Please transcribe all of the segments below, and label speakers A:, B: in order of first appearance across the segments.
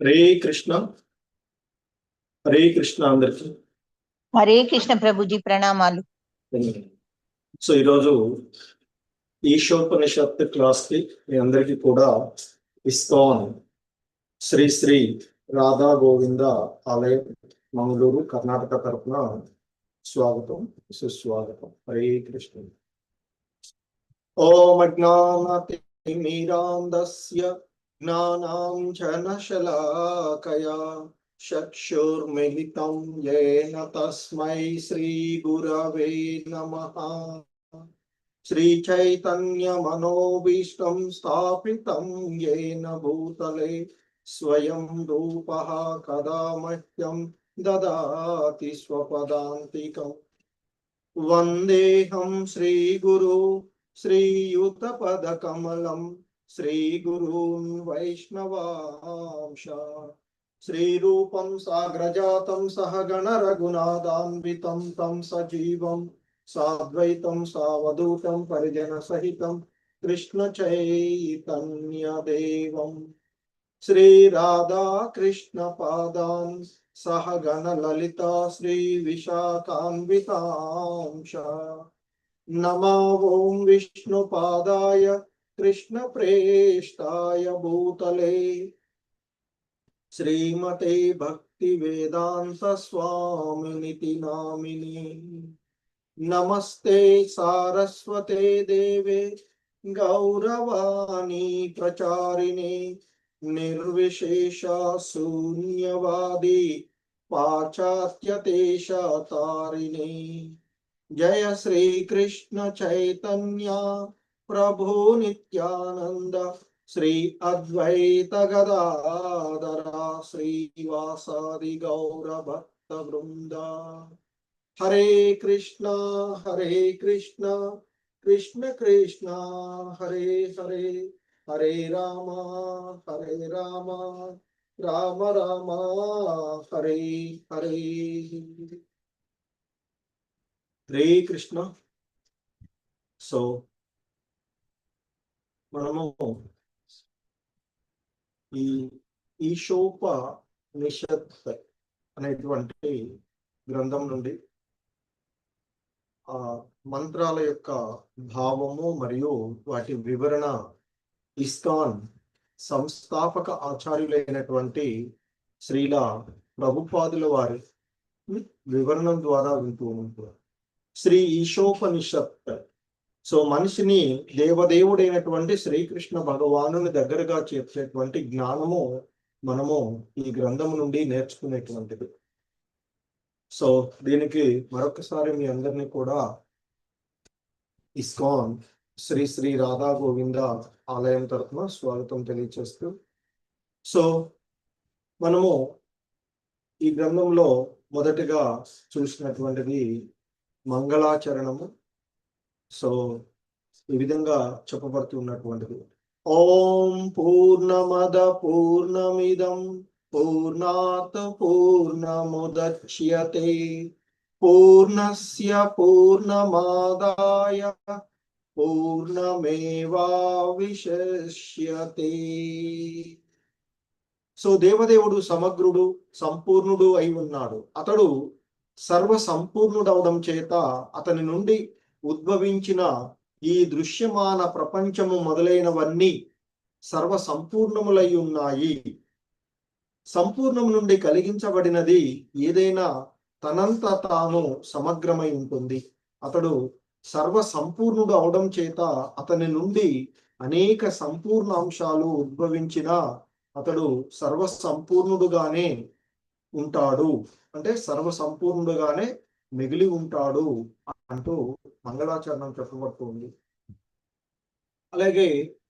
A: హరే కృష్ణ. హరే కృష్ణ అందరికి.
B: హరే కృష్ణ ప్రభుజీ, ప్రణామాలు.
A: సో ఈరోజు ఈశోపనిషత్ క్లాస్ కి మీ అందరికీ కూడా ఇస్కాన్ శ్రీ శ్రీ రాధా గోవింద ఆలయం మంగళూరు కర్ణాటక తరఫున స్వాగతం, సుస్వాగతం. హరే కృష్ణ. ఓం అజ్ఞానతిమిరాంధస్య జ్ఞానాంజనశలాకయా చక్షుర్మిలితం యేన తస్మై శ్రీ గురవే నమః. శ్రీ చైతన్య మనోభీష్టం స్థాపితం యేన భూతలే స్వయం రూపః కదా మహ్యం దదాతి స్వపదాంతికం. వందేహం శ్రీ గురు శ్రీయుతపదకమలం శ్రీ గురూన్ వైష్ణవాంశ. శ్రీరూపం సాగ్రజాతం సహగణ రఘునాథాన్వితం తం సజీవం సాద్వైతం సావధూతం పరిజన సహితం కృష్ణ చైతన్య దేవం శ్రీ రాధా కృష్ణ పాదాన్ సహగణ లలితా శ్రీ విశాఖాన్వితాంశ. నమో ఓం విష్ణుపాదాయ కృష్ణ ప్రేష్టాయ భూతలే శ్రీమతే భక్తి వేదాంత స్వామినితి నామిని. నమస్తే సారస్వతే దేవే గౌరవాణి ప్రచారిణే నిర్విశేష శూన్యవాది పాశ్చాత్య దేశతారిణే. జయ శ్రీ కృష్ణ చైతన్య ప్రభు నిత్యానంద శ్రీ అద్వైత గదాధర శ్రీవాసాది గౌర భక్త వృంద. హరే కృష్ణ కృష్ణ కృష్ణ హరే హరే, హరే రామ రామ రామ హరే హరే. హరే కృష్ణ. సో మనము ఈ ఈశోపనిషత్ అనేటువంటి గ్రంథం నుండి ఆ మంత్రాల యొక్క భావము మరియు వాటి వివరణ ఇస్కాన్ సంస్థాపక ఆచార్యులైనటువంటి శ్రీల ప్రభుపాదుల వారి వివరణం ద్వారా వింటూ ఉంటారు. శ్రీ ఈశోపనిషత్. సో మనిషిని దేవదేవుడైనటువంటి శ్రీకృష్ణ భగవానుని దగ్గరగా చేర్చేటువంటి జ్ఞానము మనము ఈ గ్రంథం నుండి నేర్చుకునేటువంటిది. సో దీనికి మరొకసారి మీ అందరినీ కూడా ఇస్కాన్ శ్రీ శ్రీ రాధా గోవింద ఆలయం తరఫున స్వాగతం తెలియచేస్తూ, సో మనము ఈ గ్రంథంలో మొదటిగా చూసినటువంటిది మంగళాచరణము. సో ఈ విధంగా చెప్పబడుతున్నటువంటిది. ఓం పూర్ణమద పూర్ణమిదం పూర్ణాత్ పూర్ణముదచ్యతే పూర్ణస్య పూర్ణమాదాయ పూర్ణమేవావిశిష్యతే. సో దేవదేవుడు సమగ్రుడు సంపూర్ణుడు అయి ఉన్నాడు. అతడు సర్వ సంపూర్ణుడవడం చేత అతని నుండి ఉద్భవించిన ఈ దృశ్యమాన ప్రపంచము మొదలైనవన్నీ సర్వ సంపూర్ణములై ఉన్నాయి. సంపూర్ణం నుండి కలిగించబడినది ఏదైనా తనంత తాను సమగ్రమై ఉంటుంది. అతడు సర్వ సంపూర్ణుడు అవడం చేత అతని నుండి అనేక సంపూర్ణ అంశాలు ఉద్భవించిన అతడు సర్వ సంపూర్ణుడుగానే ఉంటాడు, అంటే సర్వ సంపూర్ణుడుగానే మిగిలి ఉంటాడు అంటూ మంగళాచరణం చెప్పబడుతుంది. అలాగే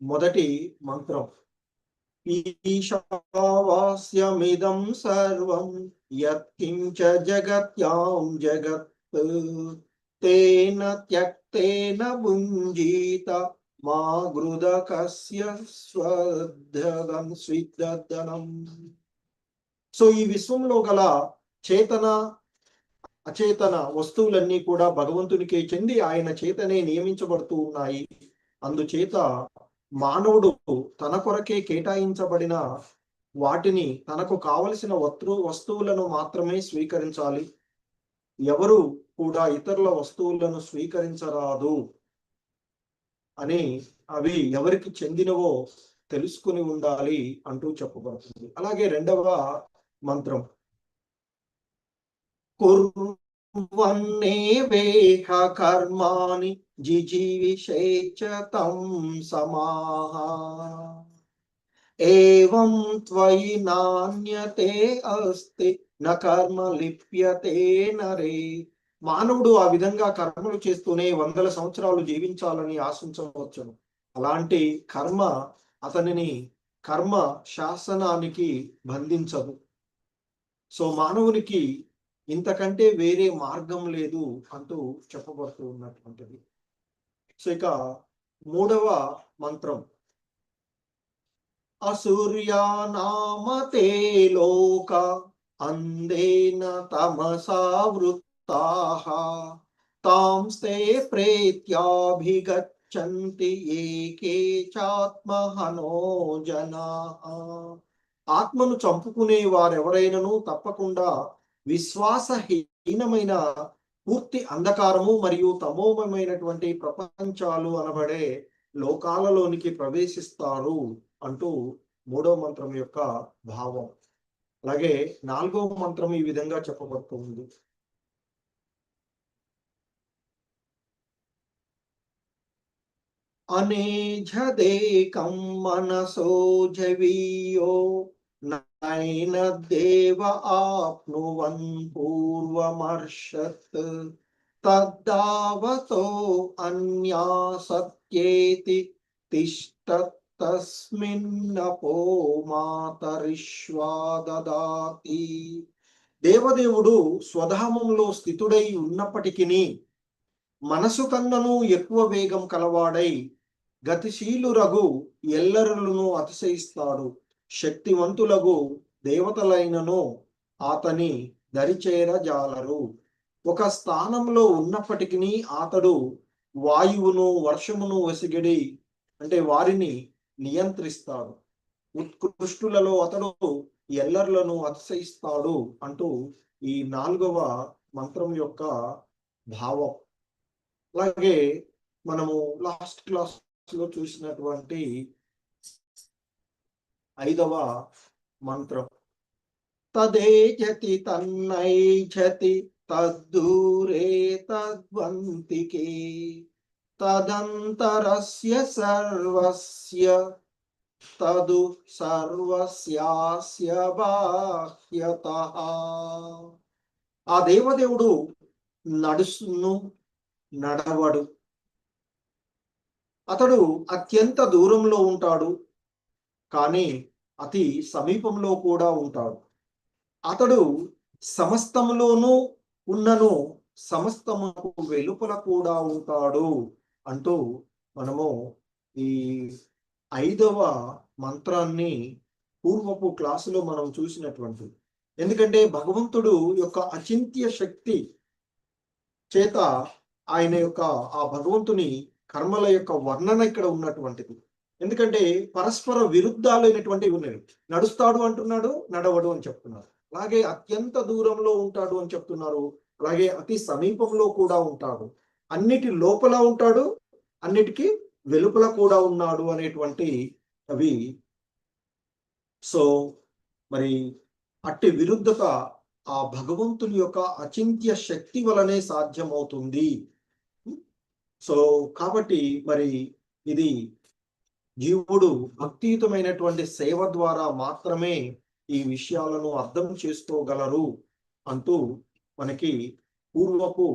A: మొదటి మంత్రం, ఈశావాస్యమిదం సర్వం యత్కించ జగత్యాం జగత్ తేన త్యక్తేన భుంజీత మా గృదకస్య స్విద్దనం. సో ఈ విశ్వంలో గల చేతన అచేతన వస్తువులన్నీ కూడా భగవంతునికే చెంది ఆయన చేతనే నియమించబడుతూ ఉన్నాయి. అందుచేత మానవుడు తన కొరకే కేటాయించబడిన వాటిని తనకు కావలసిన వస్తువులను మాత్రమే స్వీకరించాలి. ఎవరు కూడా ఇతరుల వస్తువులను స్వీకరించరాదు అని, అవి ఎవరికి చెందినవో తెలుసుకుని ఉండాలి అంటూ చెప్పబడుతుంది. అలాగే రెండవ మంత్రం, కుర్వన్నేవేహ కర్మాణి జిజీవిషేచ తం సమాహ ఏవం త్వయి నాణ్యతే అస్తి న కర్మ లిప్యతే నరే. మానవుడు ఆ విధంగా కర్మలు చేస్తూనే వందల సంవత్సరాలు జీవించాలని ఆశించవచ్చును. అలాంటి కర్మ అతనిని కర్మ శాసనానికి బంధించదు. సో మానవునికి ఇంతకంటే వేరే మార్గం లేదు అంటూ చెప్పబడుతూ ఉన్నటువంటిది. సో ఇక మూడవ మంత్రం, అసూర్యానామతే లోక అందేన తమసావృత్తాః తాంస్తే ప్రేత్యాభిగచ్చంతి ఏకే చాత్మహనో జనాః. ఆత్మను చంపుకునే వారెవరైనను తప్పకుండా విశ్వాసహీనమైన పూర్తి అంధకారము మరియు తమోమయమైనటువంటి ప్రపంచాలు అనబడే లోకాలలోనికి ప్రవేశిస్తారు అంటూ మూడవ మంత్రం యొక్క భావం. అలాగే నాలుగవ మంత్రం ఈ విధంగా చెప్పబడుతుంది, అనేజదేకం మనసో జవీయో నైన దేవ ఆప్నువన్ పూర్వమర్షత్ తద్దావతో అన్యాసత్యేతి తిష్టతస్మిన్నపో మాతరిష్వాదదాతి. దేవదేవుడు స్వధామంలో స్థితుడై ఉన్నప్పటికీ మనసు కన్నను ఎక్కువ వేగం కలవాడై గతిశీలురగు ఎల్లరులను అతిశయిస్తాడు. శక్తివంతులగు దేవతలైనను అతని దరిచేరజాలరు. ఒక స్థానంలో ఉన్నప్పటికీ అతడు వాయువును వర్షమును వసిగడి అంటే వారిని నియంత్రిస్తాడు. ఉత్కృష్టులలో అతడు ఎల్లర్లను అతిశయిస్తాడు అంటూ ఈ నాలుగవ మంత్రం యొక్క భావం. అలాగే మనము లాస్ట్ క్లాస్ లో చూసినటువంటి ఐదవ మంత్రం, తదేజతి తన్నైజతి తద్దూరే తద్వంతికే తదంతరస్య సర్వస్య తదు సర్వస్యాస్య బాహ్యతః. ఆ దేవదేవుడు నడవడు. అతడు అత్యంత దూరంలో ఉంటాడు, కానీ అతి సమీపంలో కూడా ఉంటాడు. అతడు సమస్తములోనూ ఉన్నను సమస్తముకు వెలుపల కూడా ఉంటాడు అంటూ మనము ఈ ఐదవ మంత్రాన్ని పూర్వపు క్లాసులో మనం చూసినటువంటి, ఎందుకంటే భగవంతుడు యొక్క అచింత్య శక్తి చేత ఆయన యొక్క ఆ భగవంతుని కర్మల యొక్క వర్ణన ఇక్కడ ఉన్నటువంటిది. ఎందుకంటే పరస్పర విరుద్ధాలైనటువంటివి ఉన్నాయి. నడుస్తాడు అంటున్నాడు, నడవడు అని చెప్తున్నారు. అలాగే అత్యంత దూరంలో ఉంటాడు అని చెప్తున్నారు, అలాగే అతి సమీపంలో కూడా ఉంటాడు, అన్నిటి లోపల ఉంటాడు, అన్నిటికీ వెలుపల కూడా ఉన్నాడు అనేటువంటి అవి. సో మరి అట్టి విరుద్ధత ఆ భగవంతుని యొక్క అచింత్య శక్తి వలనే సాధ్యమవుతుంది. సో కాబట్టి మరి ఇది జీవుడు భక్తియుతమైనటువంటి సేవ ద్వారా మాత్రమే ఈ విషయాలను అర్థం చేసుకోగలరు అంటూ మనకి పూర్వపు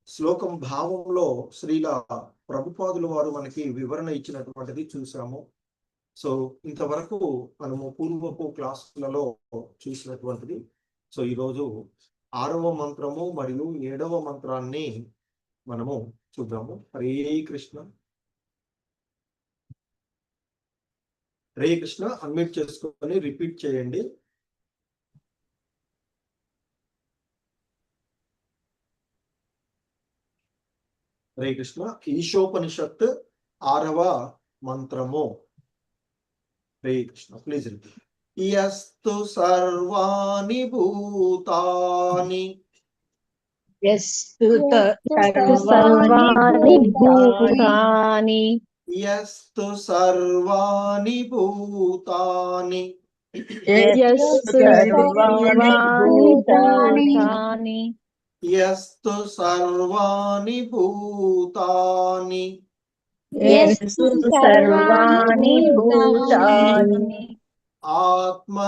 A: శ్లోకం భావంలో శ్రీల ప్రభుపాదుల వారు మనకి వివరణ ఇచ్చినటువంటిది చూసాము. సో ఇంతవరకు మనము పూర్వపు క్లాసులలో చూసినటువంటిది. సో ఈరోజు 6వ మంత్రము మరియు 7వ మంత్రాన్ని మనము చూద్దాము. హరే కృష్ణ. హరే కృష్ణ. అన్మ్యూట్ చేసుకొని రిపీట్ చేయండి. హరే కృష్ణ. ఈశోపనిషత్ 6వ మంత్రము. హరే కృష్ణ. Please repeat. యస్తు సర్వాణి భూతాని
B: యస్తు
C: సర్వాణి భూతాని
A: యస్తు సర్వాణి భూతాని
C: యస్తు సర్వాణి భూతాని
A: యస్తు సర్వాణి భూతాని
C: యస్తు సర్వాణి భూతాని
A: ఆత్మన్యేవానుపశ్యతి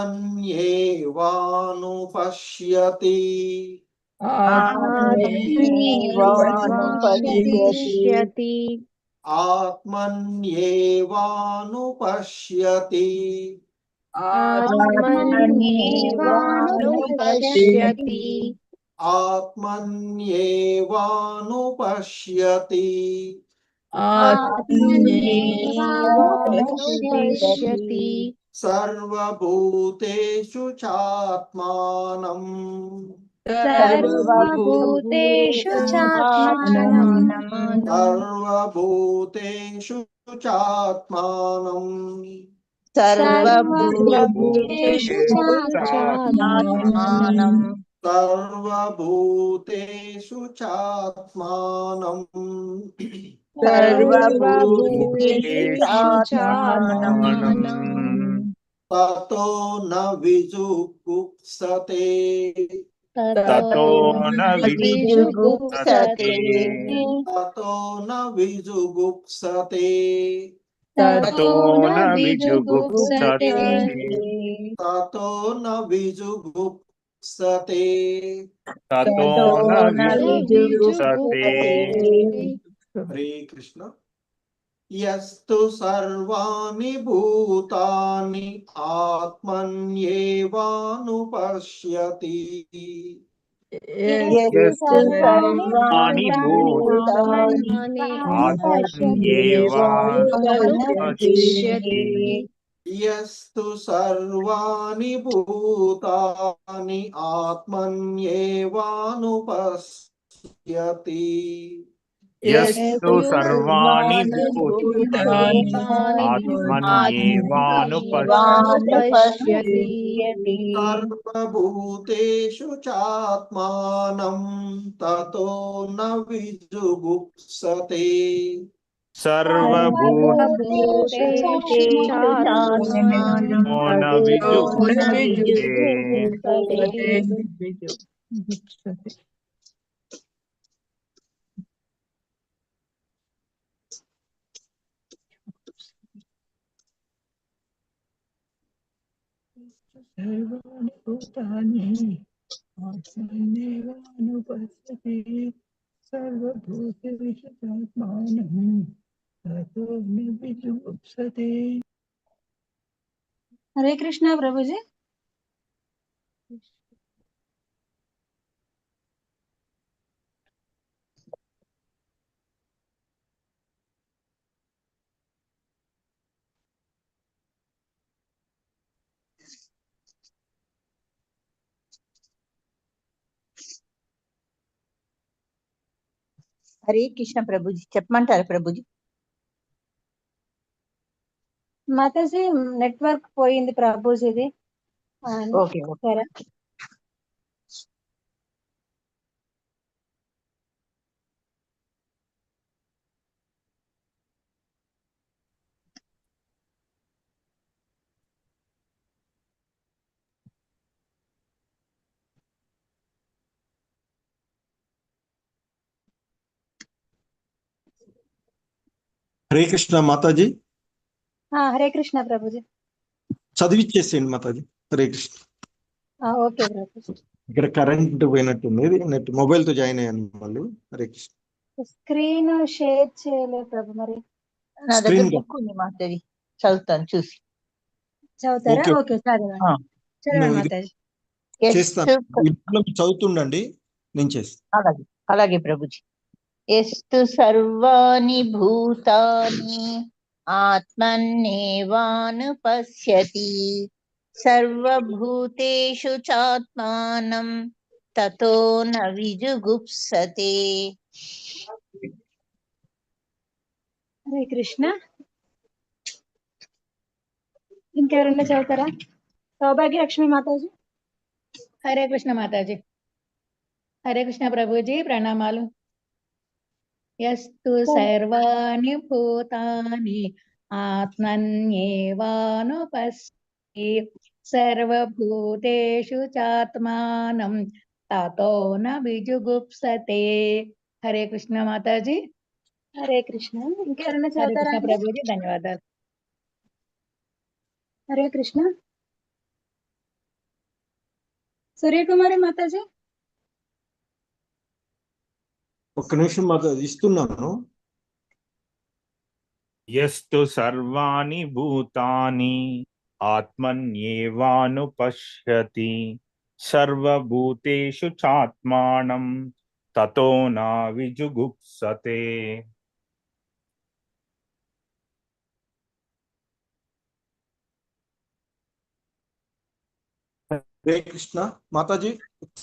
C: ఆత్మన్యేవానుపశ్యతి
A: ఆత్మన్యేవానుపశ్యతి
C: ఆత్మన్యేవానుపశ్యతి
A: ఆత్మన్యేవానుపశ్యతి
C: ఆత్మన్యేవానుపశ్యతి
A: సర్వభూతేషు చాత్మానం
C: సర్వభూతేషు చాత్మానం
A: సర్వభూతేషు చాత్మానం
B: సర్వభూతేషు
C: చాత్మానం
A: సర్వభూతేషు చాత్మానం
C: సర్వభూతేషు చాత్మానం
A: తతో న విజుగుప్సతే
C: తతో న విజుగుప్సతే
A: తతో న విజుగుప్సతే
C: తతో న విజుగుప్సతే
A: తతో న విజుగుప్సతే
C: తతో న విజుగుప్సతే.
A: హరే కృష్ణ. యస్తు సర్వాణి భూతాని ఆత్మన్యేవానుపశ్యతి
C: యస్తు సర్వాణి భూతాని ఆత్మన్యేవానుపశ్యతి
A: యస్తు సర్వాణి భూతాని ఆత్మన్యేవానుపశ్యతి
C: యస్తు సర్వాణి భూతాని ఆత్మన్యేవానుపశ్యతి
A: సర్వభూతేషు చాత్మానం తతో న విజుగుప్సతే
C: సర్వభూతేషు చాత్మానం న విజుగుప్సతే. సర్వాణి భూతాని ఆత్మన్యేవానుపశ్యతి సర్వభూతేషు చాత్మానం తతో న విజుగుప్సతే.
D: హరే కృష్ణ ప్రభుజీ.
B: హరే కృష్ణ ప్రభుజీ. చెప్పమంటారు ప్రభుజీ?
D: మాతాజీ నెట్వర్క్ పోయింది ప్రభుజీది.
B: ఓకే
D: సరే.
A: హరే కృష్ణ మాతాజీ.
D: హరే కృష్ణ ప్రభుజీ.
A: చదివిచ్చేసేయండి మాతాజీ. హరే కృష్ణ.
D: ఓకే ప్రభుజీ.
A: ఇక్కడ కరెంట్ పోయినట్టుంది, నెట్ మొబైల్ తో జాయిన్ అయ్యాను మళ్ళీ. హరే కృష్ణ.
D: స్క్రీన్ షేర్ చేయలేదు ప్రభు. మరి
B: నా దగ్గర బుక్ ఉంది మాతాజీ, చదువుతాను చూసి.
D: చదువుతారా?
A: ఓకే.
D: ఓకే చదవండి. చదవండి మాతాజీ.
A: చేస్తాను. ఇంట్లో చదువుతుండండి, నేను చేస్తాను.
B: అలాగే అలాగే ప్రభుజీ. యస్తు సర్వాణి భూతాని ఆత్మన్యేవానుపశ్యతి సర్వభూతేషు చాత్మానం తతో న విజుగుప్సతే.
D: హరే కృష్ణ. ఇంకెవరన్నా చదువుతారా? సౌభాగ్య లక్ష్మి మాతాజీ.
E: హరే కృష్ణ మాతాజీ. హరే కృష్ణ ప్రభుజీ, ప్రణామాలు. యస్తు సర్వాణి భూతాని ఆత్మన్యేవానుపశ్యతి సర్వభూతేషు చాత్మానం తతో న విజుగుప్సతే. హరే కృష్ణ మాతాజీ.
D: హరే కృష్ణ. ఇంకెవరన్నా
E: హరే
D: చదువుతారా?
E: కృష్ణ ప్రభుజీ, ధన్యవాదాలు.
D: హరే కృష్ణ. సూర్యకుమారి మాతాజీ.
A: ఒక్క నిమిషం మాతాజీ ఇస్తున్నాను.
F: యస్తు సర్వాణి భూతాని ఆత్మన్యేవానుపశ్యతి సర్వభూతేషు చాత్మానం తతో నా విజుగుప్సతే.
A: హరే కృష్ణ మాతాజీ.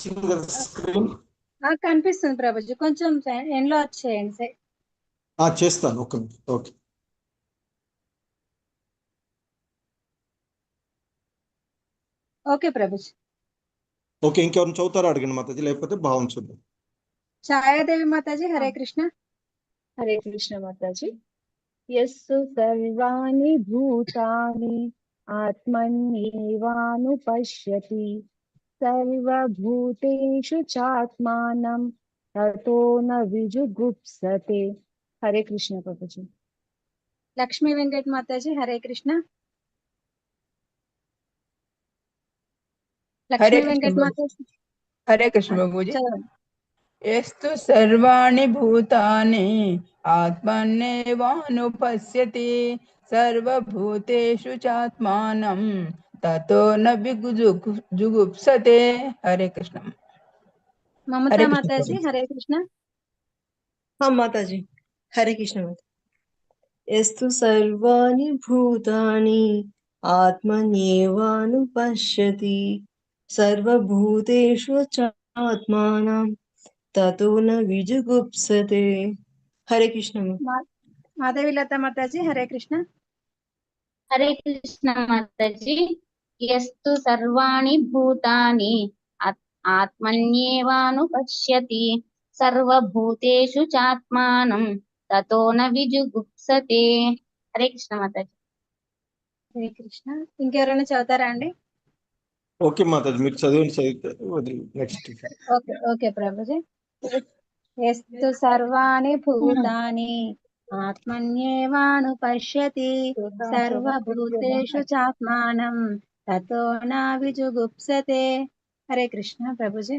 A: సింగల్ స్క్రీన్
D: కనిపిస్తుంది ప్రభుజీ, కొంచెం ఎండ్లో వచ్చేయండి.
A: చేస్తాను. Okay okay.
D: Okay Prabhuji.
A: Okay, ఇంకెవరిని చదువుతారా అడిగిన మాతాజీ, లేకపోతే భావం చూద్దాం.
D: ఛాయాదేవి మాతాజీ. హరే కృష్ణ.
G: హరే కృష్ణ మాతాజీ. యస్సు సర్వాణి భూతాని ఆత్మన్యేవానుపశ్యతి సర్వభూతేషు చాత్మానం తతో న విజుగుప్సతే. హరే కృష్ణ ప్రభుజీ.
D: లక్ష్మీ వెంకట మాతాజీ. హరే కృష్ణ.
C: హరే
D: లక్ష్మీ వెంకట
C: కృష్ణ.
D: మాతాజీ
C: హరే కృష్ణ బాబూజీ.
D: చదవండి.
C: యస్తు సర్వాణి భూతాని ఆత్మన్యేవానుపశ్యతి సర్వభూతేషు చాత్మానం తతో న విజుగుప్సతే. హరే కృష్ణ.
D: మమతా
C: హరే కృష్ణ
D: మాతాజీ.
C: ప్రభుజీ.
D: హరే కృష్ణ.
H: మాతాజీ. హరే కృష్ణ మాతాజీ. యస్తు సర్వాణి భూతాని ఆత్మన్యేవానుపశ్యతి సర్వభూతేషు చాత్మానం తతో న విజుగుప్సతే. హరే కృష్ణ.
D: మాధవి లత మాతాజీ. హరే కృష్ణ.
I: హరే కృష్ణ మాతాజీ. యస్తు సర్వాణి భూతాని ఆత్మన్యేవానుపశ్యతి సర్వభూతేషు చాత్మానం తతో న విజుగుప్సతే. హరే కృష్ణ మాతాజీ.
D: హరే కృష్ణ. ఇంకెవరైనా చదువుతారా అండి?
A: ఓకే మాతాజీ, మీరు చదివితే వదిలి నెక్స్ట్.
D: Okay okay Prabhuji. యస్తు సర్వాణి భూతాని ఆత్మన్యేవానుపశ్యతి సర్వభూతేషు చాత్మానం తతో న విజుగుప్సతే. హరే కృష్ణ ప్రభుజీ.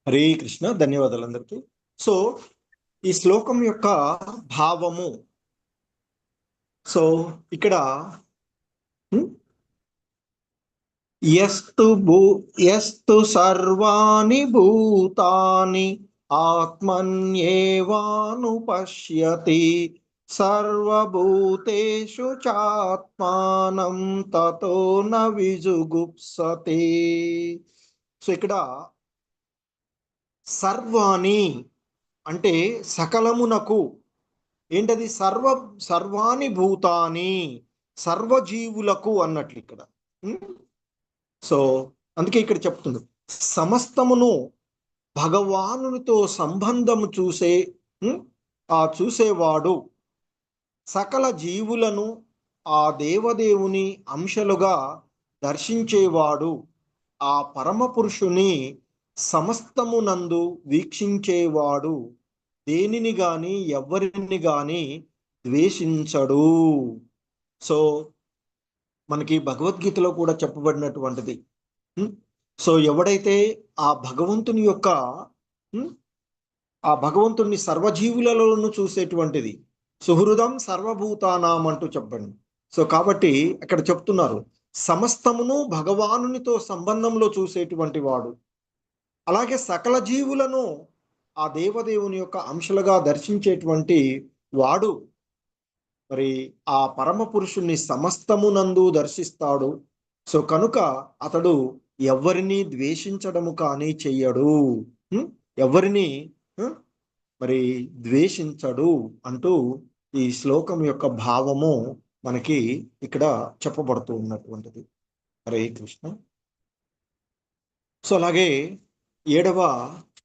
A: హరే కృష్ణ. ధన్యవాదాలు అందరికీ. సో ఈ శ్లోకం యొక్క భావము, సో ఇక్కడ యస్తు సర్వాణి భూతాని ఆత్మన్యేవానుపశ్యతి సర్వభూతేషు చాత్మానం తతో న విజుగుప్సతే. సో ఇక్కడ సర్వాణి అంటే సకలమునకు, ఏంటది? సర్వాణి భూతాని, సర్వజీవులకు అన్నట్లు ఇక్కడ. సో అందుకే ఇక్కడ చెప్తుంది, సమస్తమును భగవానునితో సంబంధము చూసేవాడు, సకల జీవులను ఆ దేవదేవుని అంశలుగా దర్శించేవాడు, ఆ పరమ పురుషుని సమస్తమునందు వీక్షించేవాడు, దేనిని గాని ఎవరిని గాని ద్వేషించడు. సో మనకి భగవద్గీతలో కూడా చెప్పబడినటువంటిది. సో ఎవడైతే ఆ భగవంతుని యొక్క ఆ భగవంతుని సర్వజీవులలోనూ చూసేటువంటిది, సుహృదం సర్వభూతానాం అంటూ చెప్పండి. సో కాబట్టి అక్కడ చెప్తున్నారు, సమస్తమును భగవానునితో సంబంధంలో చూసేటువంటి వాడు, అలాగే సకల జీవులను ఆ దేవదేవుని యొక్క అంశలుగా దర్శించేటువంటి వాడు, మరి ఆ పరమ పురుషుణ్ణి సమస్తమునందు దర్శిస్తాడు. సో కనుక అతడు ఎవరిని ద్వేషించడము కానీ చెయ్యడు, ఎవరిని మరి ద్వేషించడు అంటూ ఈ శ్లోకం యొక్క భావము మనకి ఇక్కడ చెప్పబడుతూ ఉన్నటువంటిది. హరే కృష్ణ. సో అలాగే 7వ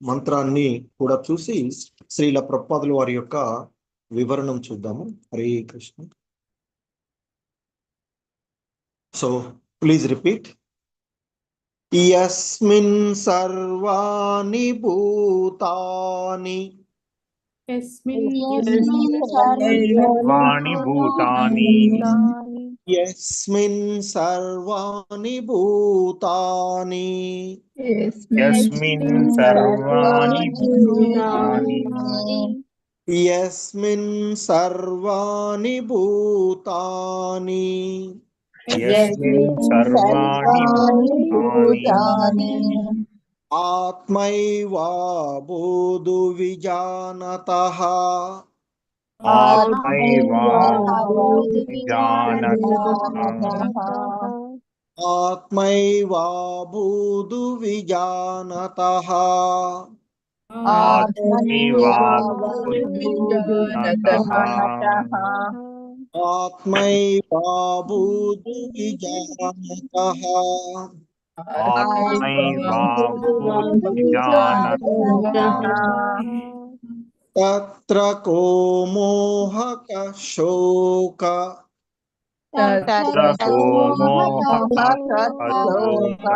A: మంత్రాన్ని కూడా చూసి శ్రీల ప్రభుపాదుల వారి యొక్క వివరణం చూద్దాము. Hare Krishna. So please repeat. యస్మిన్ సర్వాణి భూతాని
F: సర్వాణి భూతాని
A: యస్మిన్ సర్వాణి భూతాని
F: యస్మిన్ సర్వాణి భూతాని
A: యస్మిన్ సర్వాణి భూతాని
F: యస్మిన్ సర్వాణి భూతాని
A: ఆత్మైవా బోధు విజానతః
F: ఆత్మైవా విజానతః
A: ఆత్మైవా బోధు విజానతః
F: ఆత్మైవా విజానతః
A: ఆత్మైవా బోధు విజానతః
F: ఆత్మైవా విజానతః
A: తత్ర కో మోహక శోక
F: తత్ర కో మోహక శోక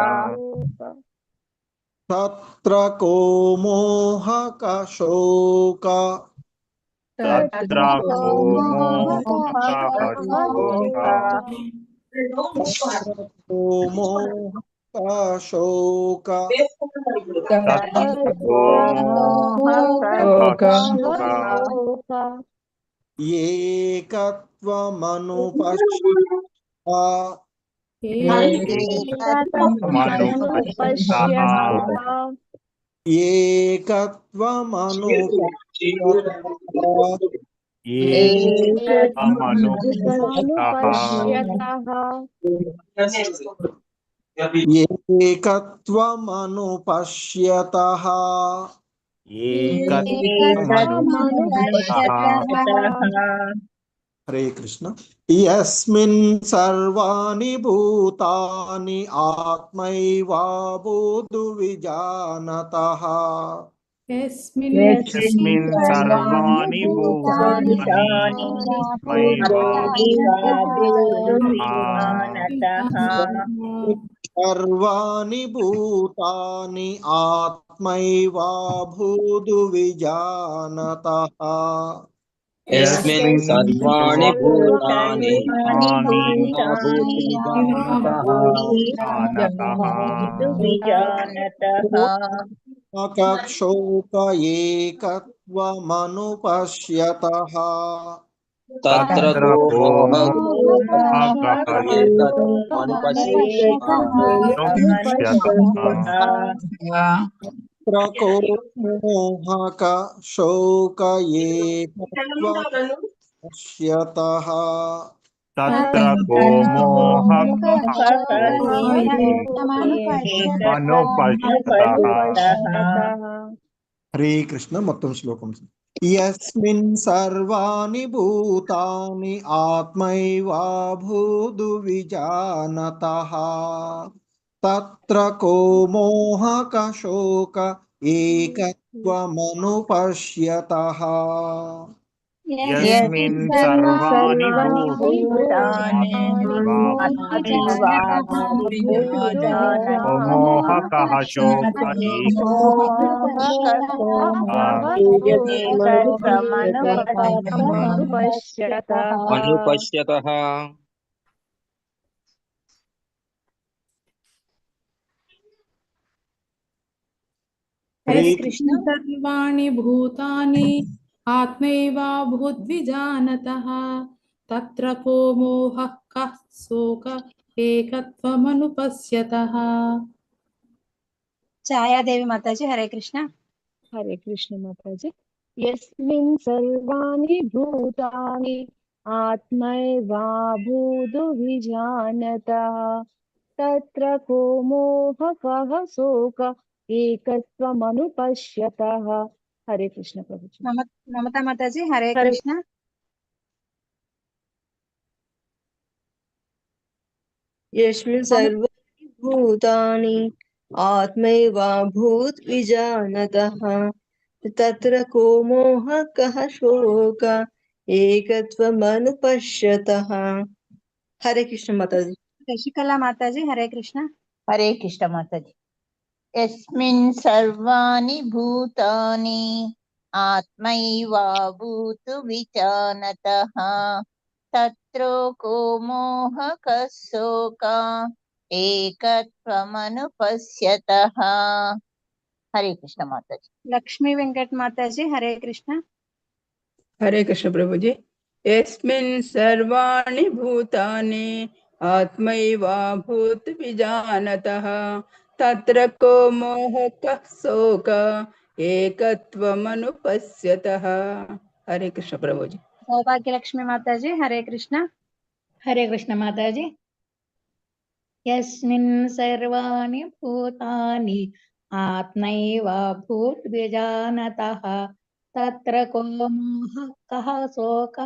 A: తత్ర కో మోహక శోక
F: తత్ర కో మోహక శోక
A: కో మోహక శోక
F: తత్ర కో మోహక శోక
A: ఏకత్వమనుపశ్యతః హరే కృష్ణ. యస్మిన్ సర్వాణి భూతాని ఆత్మైవా బోధు విజానతః
F: యస్మిన్ సర్వాణి భూతాని ఆత్మైవా
A: సర్వాణి భూతాని ఆత్మైవా బోధు విజానతః
J: యస్మిన్ సర్వాణి భూతాని
A: శోక ఏకత్వమనుపశ్యతః
J: తత్ర కో మోహక
A: మోహక శోక ఏకత్వమనుపశ్యతః
F: తత్ర కో మోహక
A: హరే కృష్ణ. మొత్తం శ్లోకం. యస్మిన్ సర్వాణి భూతాని ఆత్మైవా బోధు విజానతః తత్ర కో మోహక శోక ఏకత్వమనుపశ్యతః
F: యస్మిన్ సర్వాణి భూతాని మోహక శోక
J: అనుపశ్యతః
K: సర్వాణి భూతాని ఆత్మైవా భూద్విజానతః తత్ర కో మోహః శోక ఏకత్వమనుపశ్యతః.
D: ఛాయాదేవి మాతాజీ. హరే కృష్ణ.
G: హరే కృష్ణ మాతాజీ. యస్మిన్ సర్వాణి భూతాని ఆత్మైవా బోధు విజానతః తత్ర కో మోహకః శోక ఏకత్వమనుపశ్యతః. హరే కృష్ణ ప్రభుజీ.
D: మమతా మాతాజీ. హరే కృష్ణ.
H: यस्मिन् सर्वाणि भूतानि आत्मैवाभूत् विजानतः तत्र को मोहः कः शोक एकत्वमनुपश्यतः। हरे कृष्ण माताजी।
D: శశికళ మాతాజీ హరే కృష్ణ.
B: హరే కృష్ణ మాతాజీ. యస్మిన్ సర్వాణి భూతాని ఆత్మైవాభూతు విజానతః తత్రో కో మోహః శోక ఏకత్వమనుపశ్యతః. హరే కృష్ణ మాతాజీ.
D: లక్ష్మీ వెంకట్ మాతాజీ హరే కృష్ణ.
C: हरे कृष्ण प्रभु जी। यस्मिन् सर्वाणि भूतानि आत्मैवाभूत विजानतः तत्र को मोहः कः शोक एकत्वमनुपश्यतः। हरे कृष्ण प्रभु जी।
D: సౌభాగ్యలక్ష్మి మాతాజీ హరే కృష్ణ.
E: హరే కృష్ణ మాతాజీ. యస్మిన్ సర్వాణి భూతాని ఆత్మైవాభూత్ విజానతః తత్ర కో మోహః కః శోక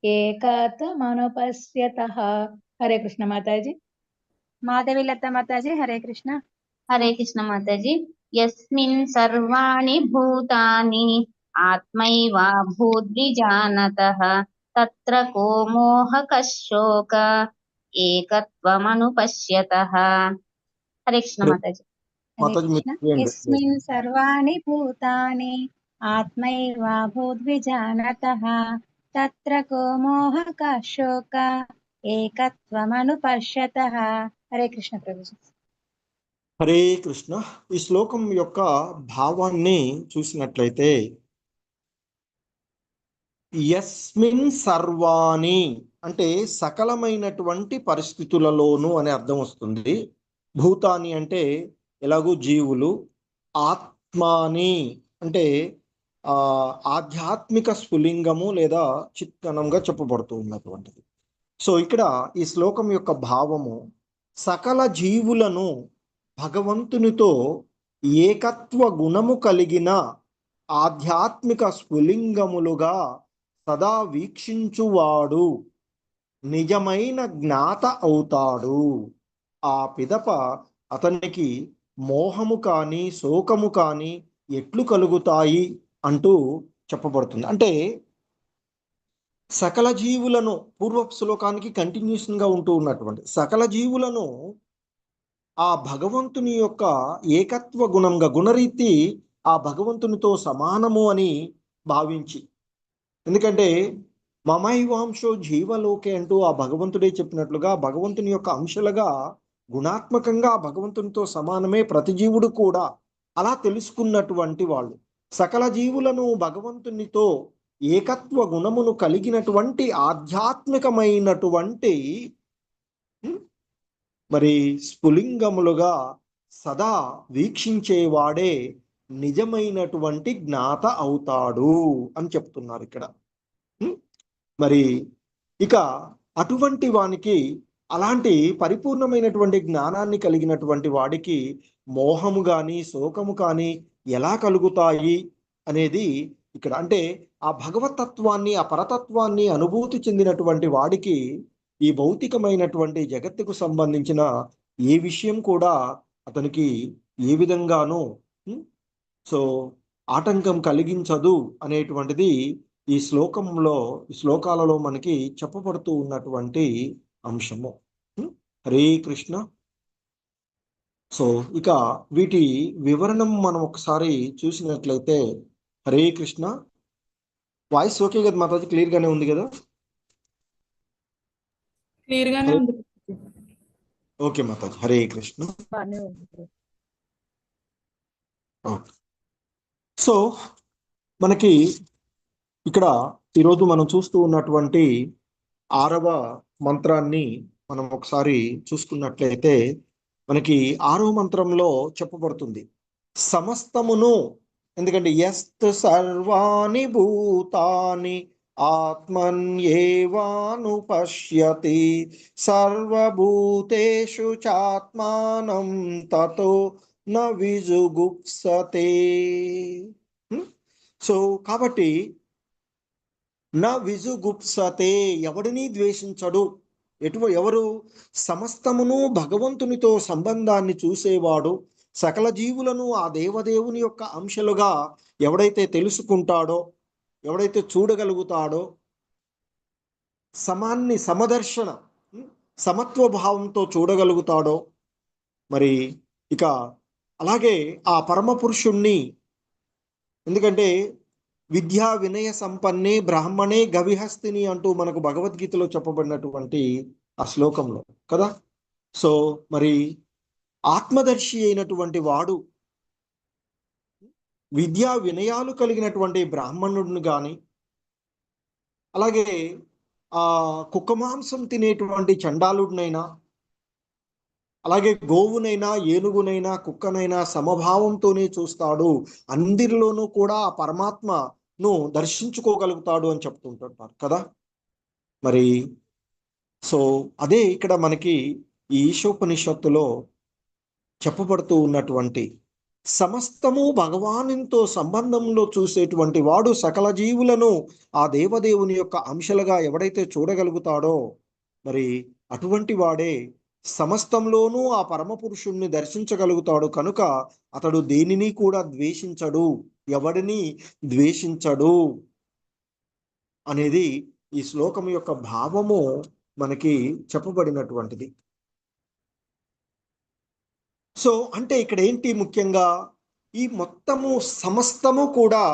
E: ఏకత్వమనుపశ్యతః. హరే కృష్ణ మాతాజీ.
D: మాధవి లత మాతాజీ హరే కృష్ణ.
I: హరే కృష్ణ మాతాజీ. యస్మిన్ సర్వాణి భూతాని ఆత్మైవాభూద్విజానతః తత్ర కో మోహః శోక ఏకత్వమనుపశ్యతః. హరే కృష్ణ మాతాజీ.
D: హరే కృష్ణ. యస్మిన్ సర్వాణి భూతాని ఆత్మైవాభూద్విజానతః తత్ర కో మోహః కః శోక ఏకత్వమనుపశ్యతః. హరే కృష్ణ ప్రభుజీ.
A: హరే కృష్ణ. ఈ శ్లోకం యొక్క భావాన్ని చూసినట్లయితే యస్మిన్ సర్వాణి అంటే సకలమైనటువంటి పరిస్థితులలోనూ అనే అర్థం వస్తుంది. భూతాని అంటే ఎలాగూ జీవులు, ఆత్మాని అంటే ఆధ్యాత్మిక స్ఫులింగము లేదా చిత్కణంగా చెప్పబడుతూ ఉన్నటువంటిది. సో ఇక్కడ ఈ శ్లోకం యొక్క భావము సకల జీవులను భగవంతునితో ఏకత్వ గుణము కలిగిన ఆధ్యాత్మిక స్ఫులింగములుగా సదా వీక్షించువాడు నిజమైన జ్ఞాత అవుతాడు. ఆ పిదప అతనికి మోహము కానీ శోకము కానీ ఎట్లు కలుగుతాయి అంటూ చెప్పబడుతుంది. అంటే సకల జీవులను పూర్వపు శ్లోకానికి కంటిన్యూషన్గా ఉంటూ ఉన్నటువంటి సకల జీవులను ఆ భగవంతుని యొక్క ఏకత్వ గుణంగా గుణరీతి ఆ భగవంతునితో సమానము అని భావించి, ఎందుకంటే మమైవాంశో జీవలోకే అంటూ ఆ భగవంతుడే చెప్పినట్లుగా భగవంతుని యొక్క అంశలుగా గుణాత్మకంగా భగవంతునితో సమానమే ప్రతి జీవుడు కూడా. అలా తెలుసుకున్నటువంటి వాళ్ళు సకల జీవులను భగవంతునితో ఏకత్వ గుణమును కలిగినటువంటి ఆధ్యాత్మికమైనటువంటి మరి స్ఫులింగములుగా సదా వీక్షించేవాడే నిజమైనటువంటి జ్ఞాత అవుతాడు అని చెప్తున్నారు ఇక్కడ. మరి ఇక అటువంటి వానికి అలాంటి పరిపూర్ణమైనటువంటి జ్ఞానాన్ని కలిగినటువంటి వాడికి మోహము కానీ శోకము కానీ ఎలా కలుగుతాయి అనేది ఇక్కడ. అంటే ఆ భగవతత్వాన్ని ఆ పరతత్వాన్ని అనుభూతి చెందినటువంటి వాడికి ఈ భౌతికమైనటువంటి జగత్తుకు సంబంధించిన ఏ విషయం కూడా అతనికి ఏ విధంగానూ ఆటంకం కలిగించదు అనేటువంటిది ఈ శ్లోకాలలో మనకి చెప్పబడుతూ ఉన్నటువంటి అంశము. హరే కృష్ణ. సో ఇక వీటి వివరణం మనం ఒకసారి చూసినట్లయితే, హరే కృష్ణ. వాయిస్ ఓకే కదా మాతాజీ? క్లియర్ గానే ఉంది కదా?
K: క్లియర్ గానే ఉంది.
A: ఓకే మాతాజీ. హరే కృష్ణ. సో మనకి ఇక్కడ ఈరోజు మనం చూస్తూ ఉన్నటువంటి 6వ మంత్రాన్ని మనం ఒకసారి చూసుకున్నట్లయితే మనకి 6వ మంత్రంలో చెప్పబడుతుంది సమస్తమును. ఎందుకంటే యస్తు సర్వాణి భూతాని ఆత్మన్యేవానుపశ్యతి సర్వభూతేషు చాత్మానం తతో న విజుగుప్సతే. సో కాబట్టి న విజుగుప్సతే ఎవడిని ద్వేషించడు. ఎవరు? సమస్తమును భగవంతునితో సంబంధాన్ని చూసేవాడు, సకల జీవులను ఆ దేవదేవుని యొక్క అంశలుగా ఎవడైతే తెలుసుకుంటాడో, ఎవడైతే చూడగలుగుతాడో, సమదర్శన సమత్వ భావంతో చూడగలుగుతాడో, మరి ఇక అలాగే ఆ పరమ పురుషుణ్ణి, ఎందుకంటే విద్యా వినయ సంపన్నే బ్రాహ్మణే గవిహస్తిని అంటూ మనకు భగవద్గీతలో చెప్పబడినటువంటి ఆ శ్లోకంలో కదా. సో మరి ఆత్మదర్శి అయినటువంటి వాడు, విద్యా వినయాలు కలిగినటువంటి బ్రాహ్మణుడిని కానీ, అలాగే ఆ కుక్క మాంసం తినేటువంటి చండాలుడినైనా, అలాగే గోవునైనా ఏనుగునైనా కుక్కనైనా సమభావంతోనే చూస్తాడు, అందరిలోనూ కూడా ఆ పరమాత్మను దర్శించుకోగలుగుతాడు అని చెప్తుంటుంటారు కదా. మరి సో అదే ఇక్కడ మనకి ఈ ఈశోపనిషత్తులో చెప్పబడుతూ ఉన్నటువంటి సమస్తము భగవానునితో సంబంధంలో చూసేటువంటి వాడు సకల జీవులను ఆ దేవదేవుని యొక్క అంశలుగా ఎవడైతే చూడగలుగుతాడో, మరి అటువంటి వాడే సమస్తంలోనూ ఆ పరమపురుషుణ్ణి దర్శించగలుగుతాడు. కనుక అతడు దేనిని కూడా ద్వేషించడు, ఎవడిని ద్వేషించడు అనేది ఈ శ్లోకం యొక్క భావము మనకి చెప్పబడినటువంటిది. సో అంటే ఇక్కడ ఏంటి ముఖ్యంగా, ఈ మొత్తము సమస్తము కూడా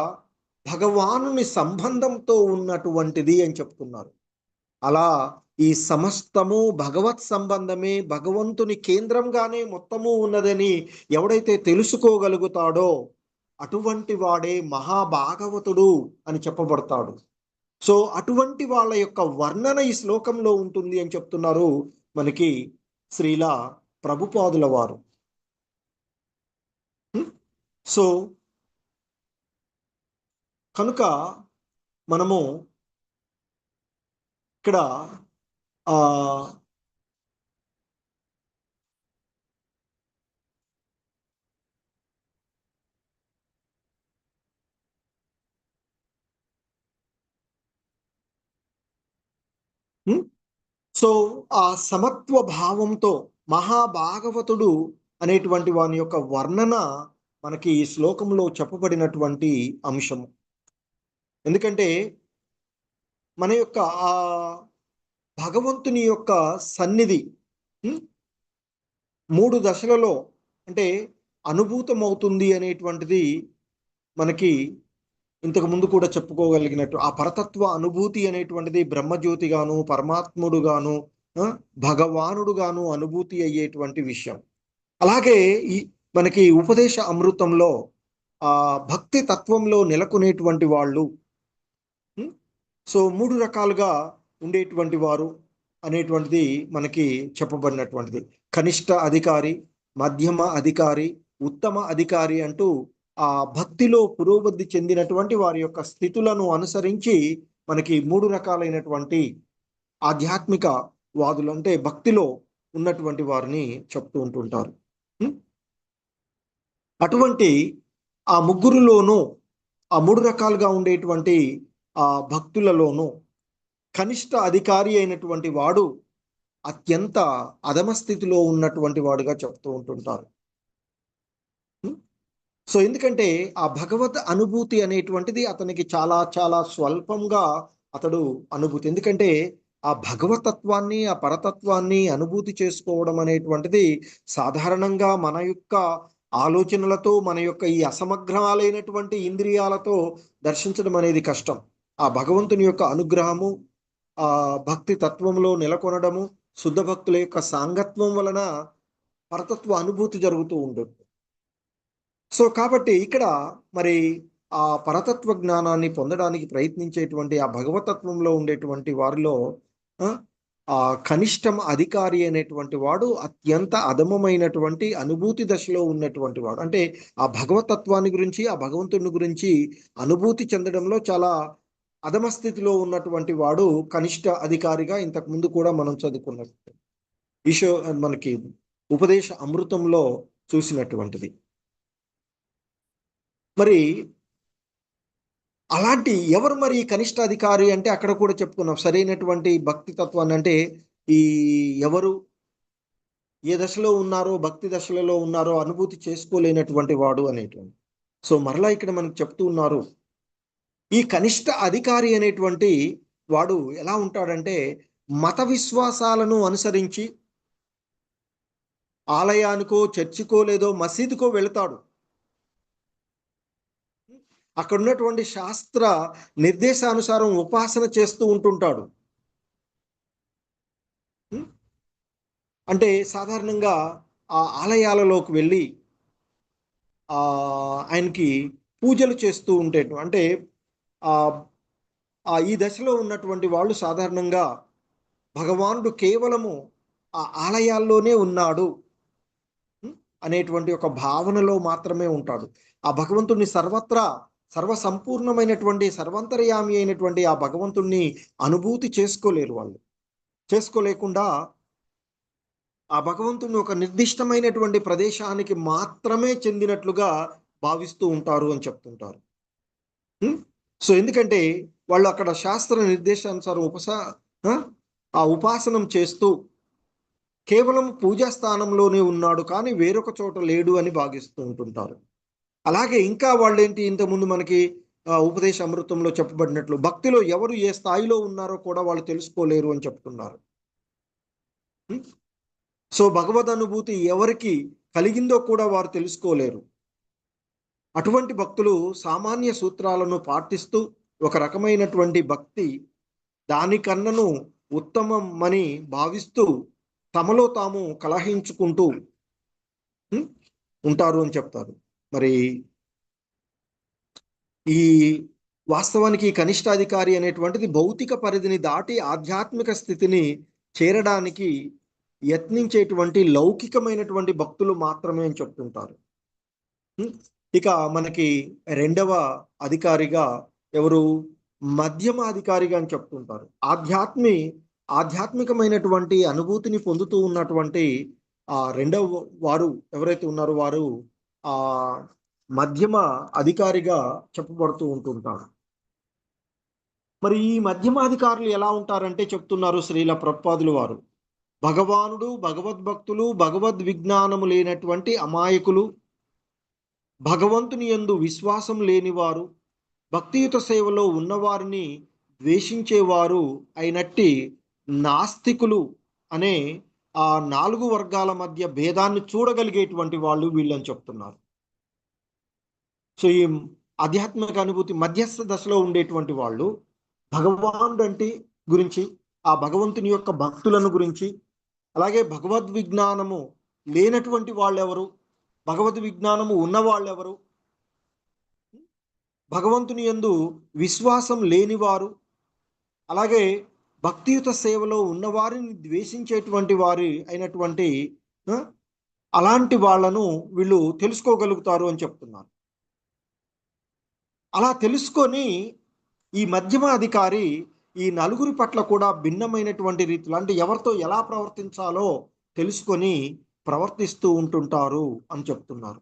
A: భగవానుని సంబంధంతో ఉన్నటువంటిది అని చెప్తున్నారు. అలా ఈ సమస్తము భగవత్ సంబంధమే, భగవంతుని కేంద్రంగానే మొత్తము ఉన్నదని ఎవడైతే తెలుసుకోగలుగుతాడో అటువంటి వాడే మహాభాగవతుడు అని చెప్పబడతాడు. సో అటువంటి వాళ్ళ యొక్క వర్ణన ఈ శ్లోకంలో ఉంటుంది అని చెప్తున్నారు మనకి శ్రీల ప్రభుపాదుల వారు. సో కనుక మనము ఇక్కడ సో ఆ సమత్వ భావంతో మహాభాగవతుడు అనేటువంటి వాని యొక్క వర్ణన మనకి ఈ శ్లోకంలో చెప్పబడినటువంటి అంశము. ఎందుకంటే మన యొక్క ఆ భగవంతుని యొక్క సన్నిధి 3 దశలలో అంటే అనుభూతమవుతుంది అనేటువంటిది మనకి ఇంతకు ముందు కూడా చెప్పుకోగలిగినట్టు ఆ పరతత్వ అనుభూతి అనేటువంటిది బ్రహ్మజ్యోతిగాను, పరమాత్ముడుగాను, భగవానుడుగాను అనుభూతి అయ్యేటువంటి విషయం. అలాగే ఈ మనకి ఉపదేశ అమృతంలో ఆ భక్తి తత్వంలో నెలకొనేటువంటి వాళ్ళు, సో 3 రకాలుగా ఉండేటువంటి వారు అనేటువంటిది మనకి చెప్పబడినటువంటిది. కనిష్ట అధికారి, మధ్యమ అధికారి, ఉత్తమ అధికారి అంటూ ఆ భక్తిలో పురోగతి చెందినటువంటి వారి యొక్క స్థితులను అనుసరించి మనకి 3 రకాలైనటువంటి ఆధ్యాత్మిక వాదులు అంటే భక్తిలో ఉన్నటువంటి వారిని చెప్తూ ఉంటుంటారు. అటువంటి ఆ ముగ్గురులోనూ ఆ 3 రకాలుగా ఉండేటువంటి ఆ భక్తులలోనూ కనిష్ట అధికారి అయినటువంటి వాడు అత్యంత అధమ స్థితిలో ఉన్నటువంటి వాడుగా చెప్తూ ఉంటుంటారు. సో ఎందుకంటే ఆ భగవత్ అనుభూతి అనేటువంటిది అతనికి చాలా చాలా స్వల్పంగా అతడు అనుభూతి. ఎందుకంటే ఆ భగవతత్వాన్ని, ఆ పరతత్వాన్ని అనుభూతి చేసుకోవడం అనేటువంటిది సాధారణంగా మన యొక్క ఆలోచనలతో, మన యొక్క ఈ అసమగ్రమైనటువంటి ఇంద్రియాలతో దర్శించడం అనేది కష్టం. ఆ భగవంతుని యొక్క అనుగ్రహము, ఆ భక్తి తత్వంలో నెలకొనడము, శుద్ధ భక్తుల యొక్క సాంగత్వం వలన పరతత్వ అనుభూతి జరుగుతూ ఉంటుంది. సో కాబట్టి ఇక్కడ మరి ఆ పరతత్వ జ్ఞానాన్ని పొందడానికి ప్రయత్నించేటువంటి ఆ భగవతత్వంలో ఉండేటువంటి వారిలో ఆ కనిష్టం అధికారి అనేటువంటి వాడు అత్యంత అధమమైనటువంటి అనుభూతి దశలో ఉన్నటువంటి వాడు. అంటే ఆ భగవతత్వాన్ని గురించి, ఆ భగవంతుని గురించి అనుభూతి చెందడంలో చాలా అధమ స్థితిలో ఉన్నటువంటి వాడు కనిష్ట అధికారిగా ఇంతకు ముందు కూడా మనం చదువుకున్నట్టు మనకి ఉపదేశ అమృతంలో చూసినటువంటిది. మరి అలాంటి ఎవరు మరి కనిష్ట అధికారి అంటే అక్కడ కూడా చెప్పుకున్నాం. సరైనటువంటి భక్తి తత్వాన్ని అంటే ఈ ఎవరు ఏ దశలో ఉన్నారో, భక్తి దశలలో ఉన్నారో అనుభూతి చేసుకోలేనటువంటి వాడు అనేటువంటి. సో మరలా ఇక్కడ మనకు చెప్తూ ఉన్నారు, ఈ కనిష్ట అధికారి అనేటువంటి వాడు ఎలా ఉంటాడంటే మత విశ్వాసాలను అనుసరించి ఆలయానికో, చర్చికో, లేదో మసీదుకో వెళతాడు. అక్కడ ఉన్నటువంటి శాస్త్ర నిర్దేశానుసారం ఉపాసన చేస్తూ ఉంటుంటాడు. అంటే సాధారణంగా ఆ ఆలయాలలోకి వెళ్ళి ఆయనకి పూజలు చేస్తూ ఉండేటు. అంటే ఈ దశలో ఉన్నటువంటి వాళ్ళు సాధారణంగా భగవానుడు కేవలము ఆ ఆలయాల్లోనే ఉన్నాడు అనేటువంటి ఒక భావనలో మాత్రమే ఉంటాడు. ఆ భగవంతుడిని సర్వత్రా సర్వసంపూర్ణమైనటువంటి సర్వంతర్యామి అయినటువంటి ఆ భగవంతుణ్ణి అనుభూతి చేసుకోలేరు వాళ్ళు. చేసుకోలేకుండా ఆ భగవంతుని ఒక నిర్దిష్టమైనటువంటి ప్రదేశానికి మాత్రమే చెందినట్లుగా భావిస్తూ ఉంటారు అని చెప్తుంటారు. సో ఎందుకంటే వాళ్ళు అక్కడ శాస్త్ర నిర్దేశానుసారం ఉపాసనం చేస్తూ కేవలం పూజా స్థానంలోనే ఉన్నాడు కానీ వేరొక చోట లేడు అని భావిస్తూ ఉంటుంటారు. అలాగే ఇంకా వాళ్ళు ఏంటి, ఇంతకుముందు మనకి ఉపదేశ అమృతంలో చెప్పబడినట్లు భక్తిలో ఎవరు ఏ స్థాయిలో ఉన్నారో కూడా వాళ్ళు తెలుసుకోలేరు అని చెప్తున్నారు. సో భగవద్ అనుభూతి ఎవరికి కలిగిందో కూడా వారు తెలుసుకోలేరు. అటువంటి భక్తులు సామాన్య సూత్రాలను పాటిస్తూ ఒక రకమైనటువంటి భక్తి దానికన్నను ఉత్తమం అని భావిస్తూ తమలో తాము కలహించుకుంటూ ఉంటారు అని చెప్తారు. మరి ఈ వాస్తవానికి కనిష్టాధికారి అనేటువంటిది భౌతిక పరిధిని దాటి ఆధ్యాత్మిక స్థితిని చేరడానికి యత్నించేటువంటి లౌకికమైనటువంటి భక్తులు మాత్రమే అని చెప్తుంటారు. ఇక మనకి రెండవ అధికారిగా ఎవరు, మధ్యమ అధికారిగా అని చెప్తుంటారు. ఆధ్యాత్మికమైనటువంటి అనుభూతిని పొందుతూ ఉన్నటువంటి రెండవ వారు ఎవరైతే ఉన్నారో వారు మధ్యమ అధికారిగా చెప్పబడుతూ ఉంటుంటారు. మరి ఈ మధ్యమ అధికారులు ఎలా ఉంటారంటే చెప్తున్నారు శ్రీల ప్రభుపాదులు వారు, భగవానుడు, భగవద్భక్తులు, భగవద్విజ్ఞానము లేనటువంటి అమాయకులు, భగవంతుని యందు విశ్వాసం లేనివారు, భక్తియుత సేవలో ఉన్నవారిని ద్వేషించేవారు అయినట్టి నాస్తికులు అనే ఆ 4 వర్గాల మధ్య భేదాన్ని చూడగలిగేటువంటి వాళ్ళు వీళ్ళని చెప్తున్నారు. సో ఈ ఆధ్యాత్మిక అనుభూతి మధ్యస్థ దశలో ఉండేటువంటి వాళ్ళు భగవానుడు అంటే గురించి, ఆ భగవంతుని యొక్క భక్తులను గురించి, అలాగే భగవద్విజ్ఞానము లేనటువంటి వాళ్ళెవరు, భగవద్విజ్ఞానము ఉన్నవాళ్ళెవరు, భగవంతుని యందు విశ్వాసం లేనివారు, అలాగే భక్తియుత సేవలో ఉన్నవారిని ద్వేషించేటువంటి వారి అయినటువంటి అలాంటి వాళ్ళను వీళ్ళు తెలుసుకోగలుగుతారు అని చెప్తున్నారు. అలా తెలుసుకొని ఈ మధ్యమ అధికారి ఈ నలుగురి పట్ల కూడా భిన్నమైనటువంటి రీతిలో, అంటే ఎవరితో ఎలా ప్రవర్తించాలో తెలుసుకొని ప్రవర్తిస్తూ ఉంటుంటారు అని చెప్తున్నారు.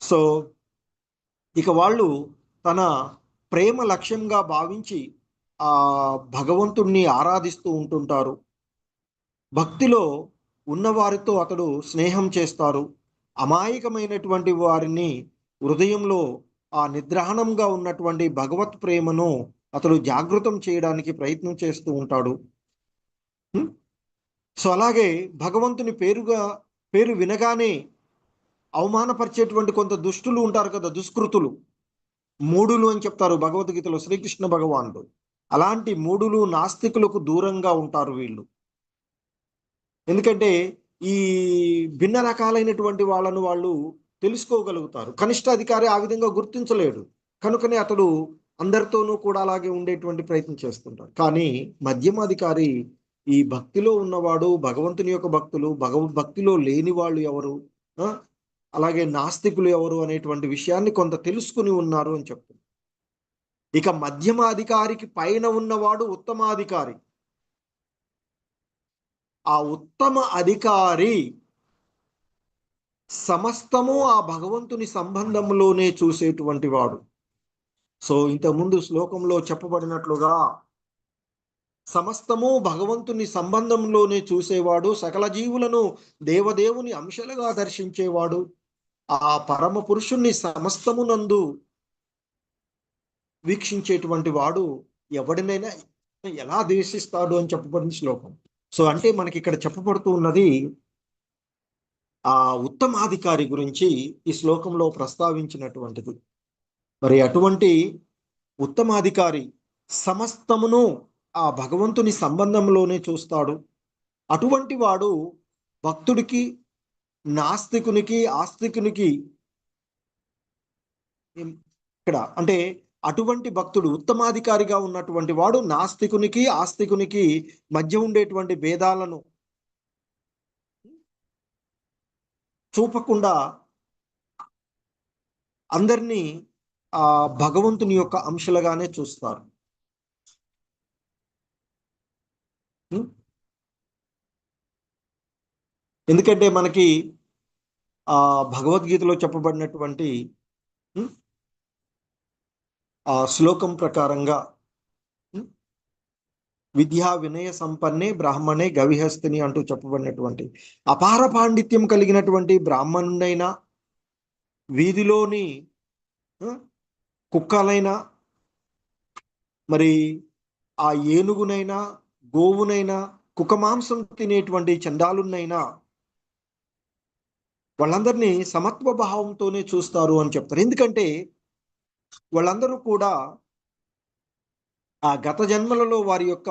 A: సో ఇక వాళ్ళు తన ప్రేమ లక్ష్యంగా భావించి ఆ భగవంతుణ్ణి ఆరాధిస్తూ ఉంటుంటారు. భక్తిలో ఉన్నవారితో అతడు స్నేహం చేస్తారు. అమాయకమైనటువంటి వారిని హృదయంలో ఆ నిద్రాణంగా ఉన్నటువంటి భగవత్ ప్రేమను అతడు జాగృతం చేయడానికి ప్రయత్నం చేస్తూ ఉంటాడు. సో అలాగే భగవంతుని పేరు వినగానే అవమానపరిచేటువంటి కొంత దుష్టులు ఉంటారు కదా, దుష్కృతులు, మూఢులు అని చెప్తారు భగవద్గీతలో శ్రీకృష్ణ భగవానుడు. అలాంటి మూఢులు, నాస్తికులకు దూరంగా ఉంటారు వీళ్ళు. ఎందుకంటే ఈ భిన్న రకాలైనటువంటి వాళ్ళను వాళ్ళు తెలుసుకోగలుగుతారు. కనిష్టాధికారి ఆ విధంగా గుర్తించలేడు, కనుకనే అతడు అందరితోనూ కూడా అలాగే ఉండేటువంటి ప్రయత్నం చేస్తుంటాడు. కానీ మధ్యమాధికారి ఈ భక్తిలో ఉన్నవాడు, భగవంతుని యొక్క భక్తులు, భక్తిలో లేని వాళ్ళు ఎవరు, అలాగే నాస్తికులు ఎవరు అనేటువంటి విషయాన్ని కొంత తెలుసుకుని ఉన్నారు అని చెప్తున్నారు. ఇక మధ్యమాధికారికి పైన ఉన్నవాడు ఉత్తమాధికారి. ఆ ఉత్తమ అధికారి సమస్తము ఆ భగవంతుని సంబంధంలోనే చూసేటువంటి వాడు. సో ఇంతకుముందు శ్లోకంలో చెప్పబడినట్లుగా సమస్తము భగవంతుని సంబంధంలోనే చూసేవాడు, సకల జీవులను దేవదేవుని అంశలుగా దర్శించేవాడు, ఆ పరమ పురుషుణ్ణి సమస్తమునందు వీక్షించేటువంటి వాడు ఎవడినైనా ఎలా ద్వేషిస్తాడు అని చెప్పబడిన శ్లోకం. సో అంటే మనకి ఇక్కడ చెప్పబడుతూ ఉన్నది ఆ ఉత్తమాధికారి గురించి ఈ శ్లోకంలో ప్రస్తావించినటువంటిది. మరి అటువంటి ఉత్తమాధికారి సమస్తమును ఆ భగవంతుని సంబంధంలోనే చూస్తాడు. అటువంటి వాడు భక్తుడికి, నాస్తికునికి, ఆస్తికునికి ఇక్కడ అంటే అటువంటి భక్తుడు ఉత్తమాధికారిగా ఉన్నటువంటి వాడు నాస్తికునికి, ఆస్తికునికి మధ్య ఉండేటువంటి భేదాలను చూపకుండా అందరినీ ఆ భగవంతుని యొక్క అంశలుగానే చూస్తారు. ఎందుకంటే మనకి ఆ భగవద్గీతలో చెప్పబడినటువంటి ఆ శ్లోకం ప్రకారంగా విద్యా వినయ సంపన్నే బ్రాహ్మణే గవిహస్తిని అంటూ చెప్పబడినటువంటి అపార పాండిత్యం కలిగినటువంటి బ్రాహ్మణుడైనా, వీధిలోని కుక్కలైనా, మరి ఆ ఏనుగునైనా, గోవునైనా, కుక్క మాంసం తినేటువంటి చండాలునైనా వాళ్ళందరినీ సమత్వ భావంతోనే చూస్తారు అని చెప్తారు. ఎందుకంటే వాళ్ళందరూ కూడా ఆ గత జన్మలలో వారి యొక్క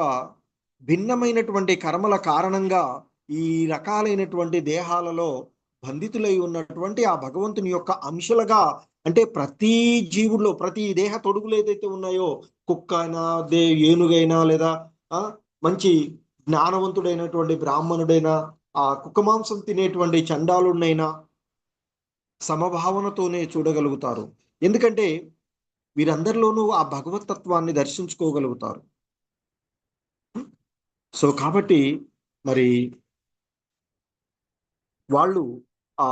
A: భిన్నమైనటువంటి కర్మల కారణంగా ఈ రకాలైనటువంటి దేహాలలో బంధితులై ఉన్నటువంటి ఆ భగవంతుని యొక్క అంశలుగా, అంటే ప్రతి జీవుల్లో ప్రతి దేహ తొడుగులు ఏదైతే ఉన్నాయో, కుక్క అయినా, ఏనుగైనా, లేదా మంచి జ్ఞానవంతుడైనటువంటి బ్రాహ్మణుడైనా, ఆ కుక్క మాంసం తినేటువంటి చండాలుడినైనా సమభావనతోనే చూడగలుగుతారు. ఎందుకంటే వీరందరిలోనూ ఆ భగవతత్వాన్ని దర్శించుకోగలుగుతారు. సో కాబట్టి మరి వాళ్ళు ఆ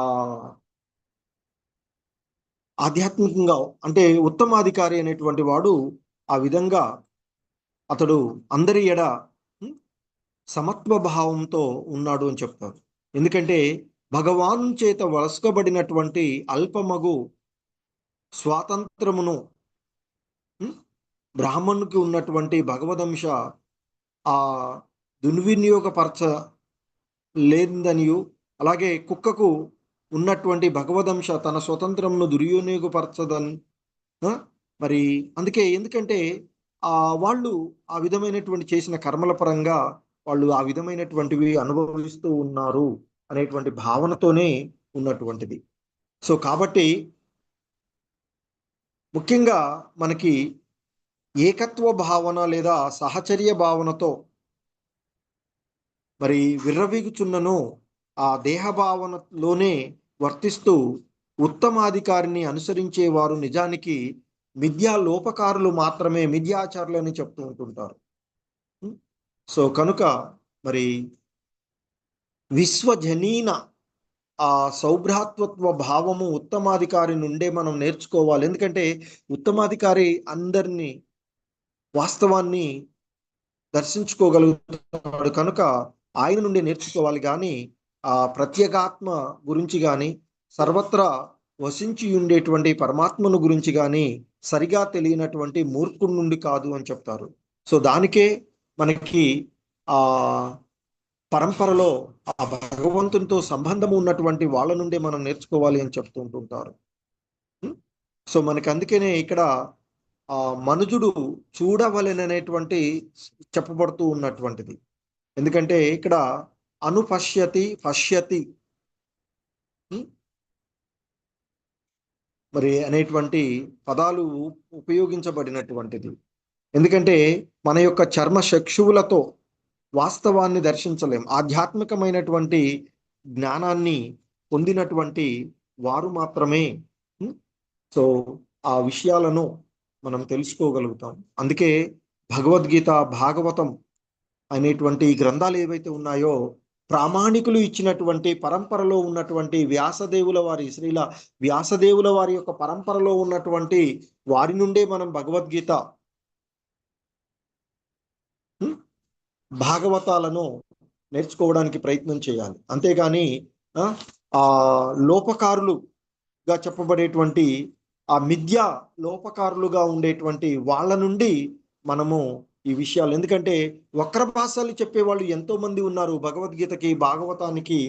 A: ఆధ్యాత్మికంగా అంటే ఉత్తమాధికారి అనేటువంటి వాడు ఆ విధంగా అతడు అందరి ఎడ సమత్వ భావంతో ఉన్నాడు అని చెప్తారు. ఎందుకంటే భగవాన్ చేత వలసకబడినటువంటి అల్పమగు స్వాతంత్రమును బ్రాహ్మణునికి ఉన్నటువంటి భగవదంశ ఆ దుర్వినియోగపరచ లేదనియు, అలాగే కుక్కకు ఉన్నటువంటి భగవదంశ తన స్వతంత్రమును దుర్వినియోగపరచదని మరి అందుకే ఎందుకంటే వాళ్ళు ఆ విధమైనటువంటి చేసిన కర్మల పరంగా వాళ్ళు ఆ విధమైనటువంటివి అనుభవిస్తూ ఉన్నారు అనేటువంటి భావనతోనే ఉన్నటువంటిది. సో కాబట్టి ముఖ్యంగా మనకి ఏకత్వ భావన లేదా సహచర్య భావనతో మరి విర్రవీగుచున్నను ఆ దేహ భావనలోనే వర్తిస్తూ ఉత్తమాధికారిని అనుసరించేవారు నిజానికి మిథ్యా లోపకారులు మాత్రమే, మిథ్యాచారులు అని చెప్తూ ఉంటుంటారు. సో కనుక మరి విశ్వజనీన ఆ సౌభ్రాతృత్వ భావము ఉత్తమాధికారి నుండే మనం నేర్చుకోవాలి. ఎందుకంటే ఉత్తమాధికారి అందరినీ వాస్తవాన్ని దర్శించుకోగలుగుతాడు కనుక ఆయన నుండి నేర్చుకోవాలి. కానీ ఆ ప్రత్యేగాత్మ గురించి కానీ, సర్వత్రా వసించి ఉండేటువంటి పరమాత్మను గురించి కానీ సరిగా తెలియనటువంటి మూర్ఖుడి నుండి కాదు అని చెప్తారు. సో దానికే మనకి ఆ పరంపరలో ఆ భగవంతునితో సంబంధం ఉన్నటువంటి వాళ్ళ నుండి మనం నేర్చుకోవాలి అని చెప్తూ ఉంటుంటారు. సో మనకి అందుకనే ఇక్కడ మనుజుడు చూడవలెననేటువంటి చెప్పబడుతూ ఉన్నటువంటిది. ఎందుకంటే ఇక్కడ అనుపశ్యతి, పశ్యతి మరి అనేటువంటి పదాలు ఉపయోగించబడినటువంటిది. ఎందుకంటే మన యొక్క చర్మ చక్షువులతో వాస్తవాన్ని దర్శించలేం. ఆధ్యాత్మికమైనటువంటి జ్ఞానాన్ని పొందినటువంటి వారు మాత్రమే సో ఆ విషయాలను మనం తెలుసుకోగలుగుతాం. అందుకే భగవద్గీత, భాగవతం అనేటువంటి గ్రంథాలు ఏవైతే ఉన్నాయో ప్రామాణికులు ఇచ్చినటువంటి పరంపరలో ఉన్నటువంటి వ్యాసదేవుల వారి శ్రీల వ్యాసదేవుల వారి యొక్క పరంపరలో ఉన్నటువంటి వారి నుండే మనం భగవద్గీత భాగవతాలను నేర్చుకోవడానికి ప్రయత్నం చేయాలి. అంతేగాని ఆ లోపకారులుగా చెప్పబడేటువంటి ఆ మిథ్యా లోపకారులుగా ఉండేటువంటి వాళ్ళ నుండి మనము ఈ విషయాలు, ఎందుకంటే వక్ర భాషలు చెప్పేవాళ్ళు ఎంతో మంది ఉన్నారు. భగవద్గీతకి భాగవతానికి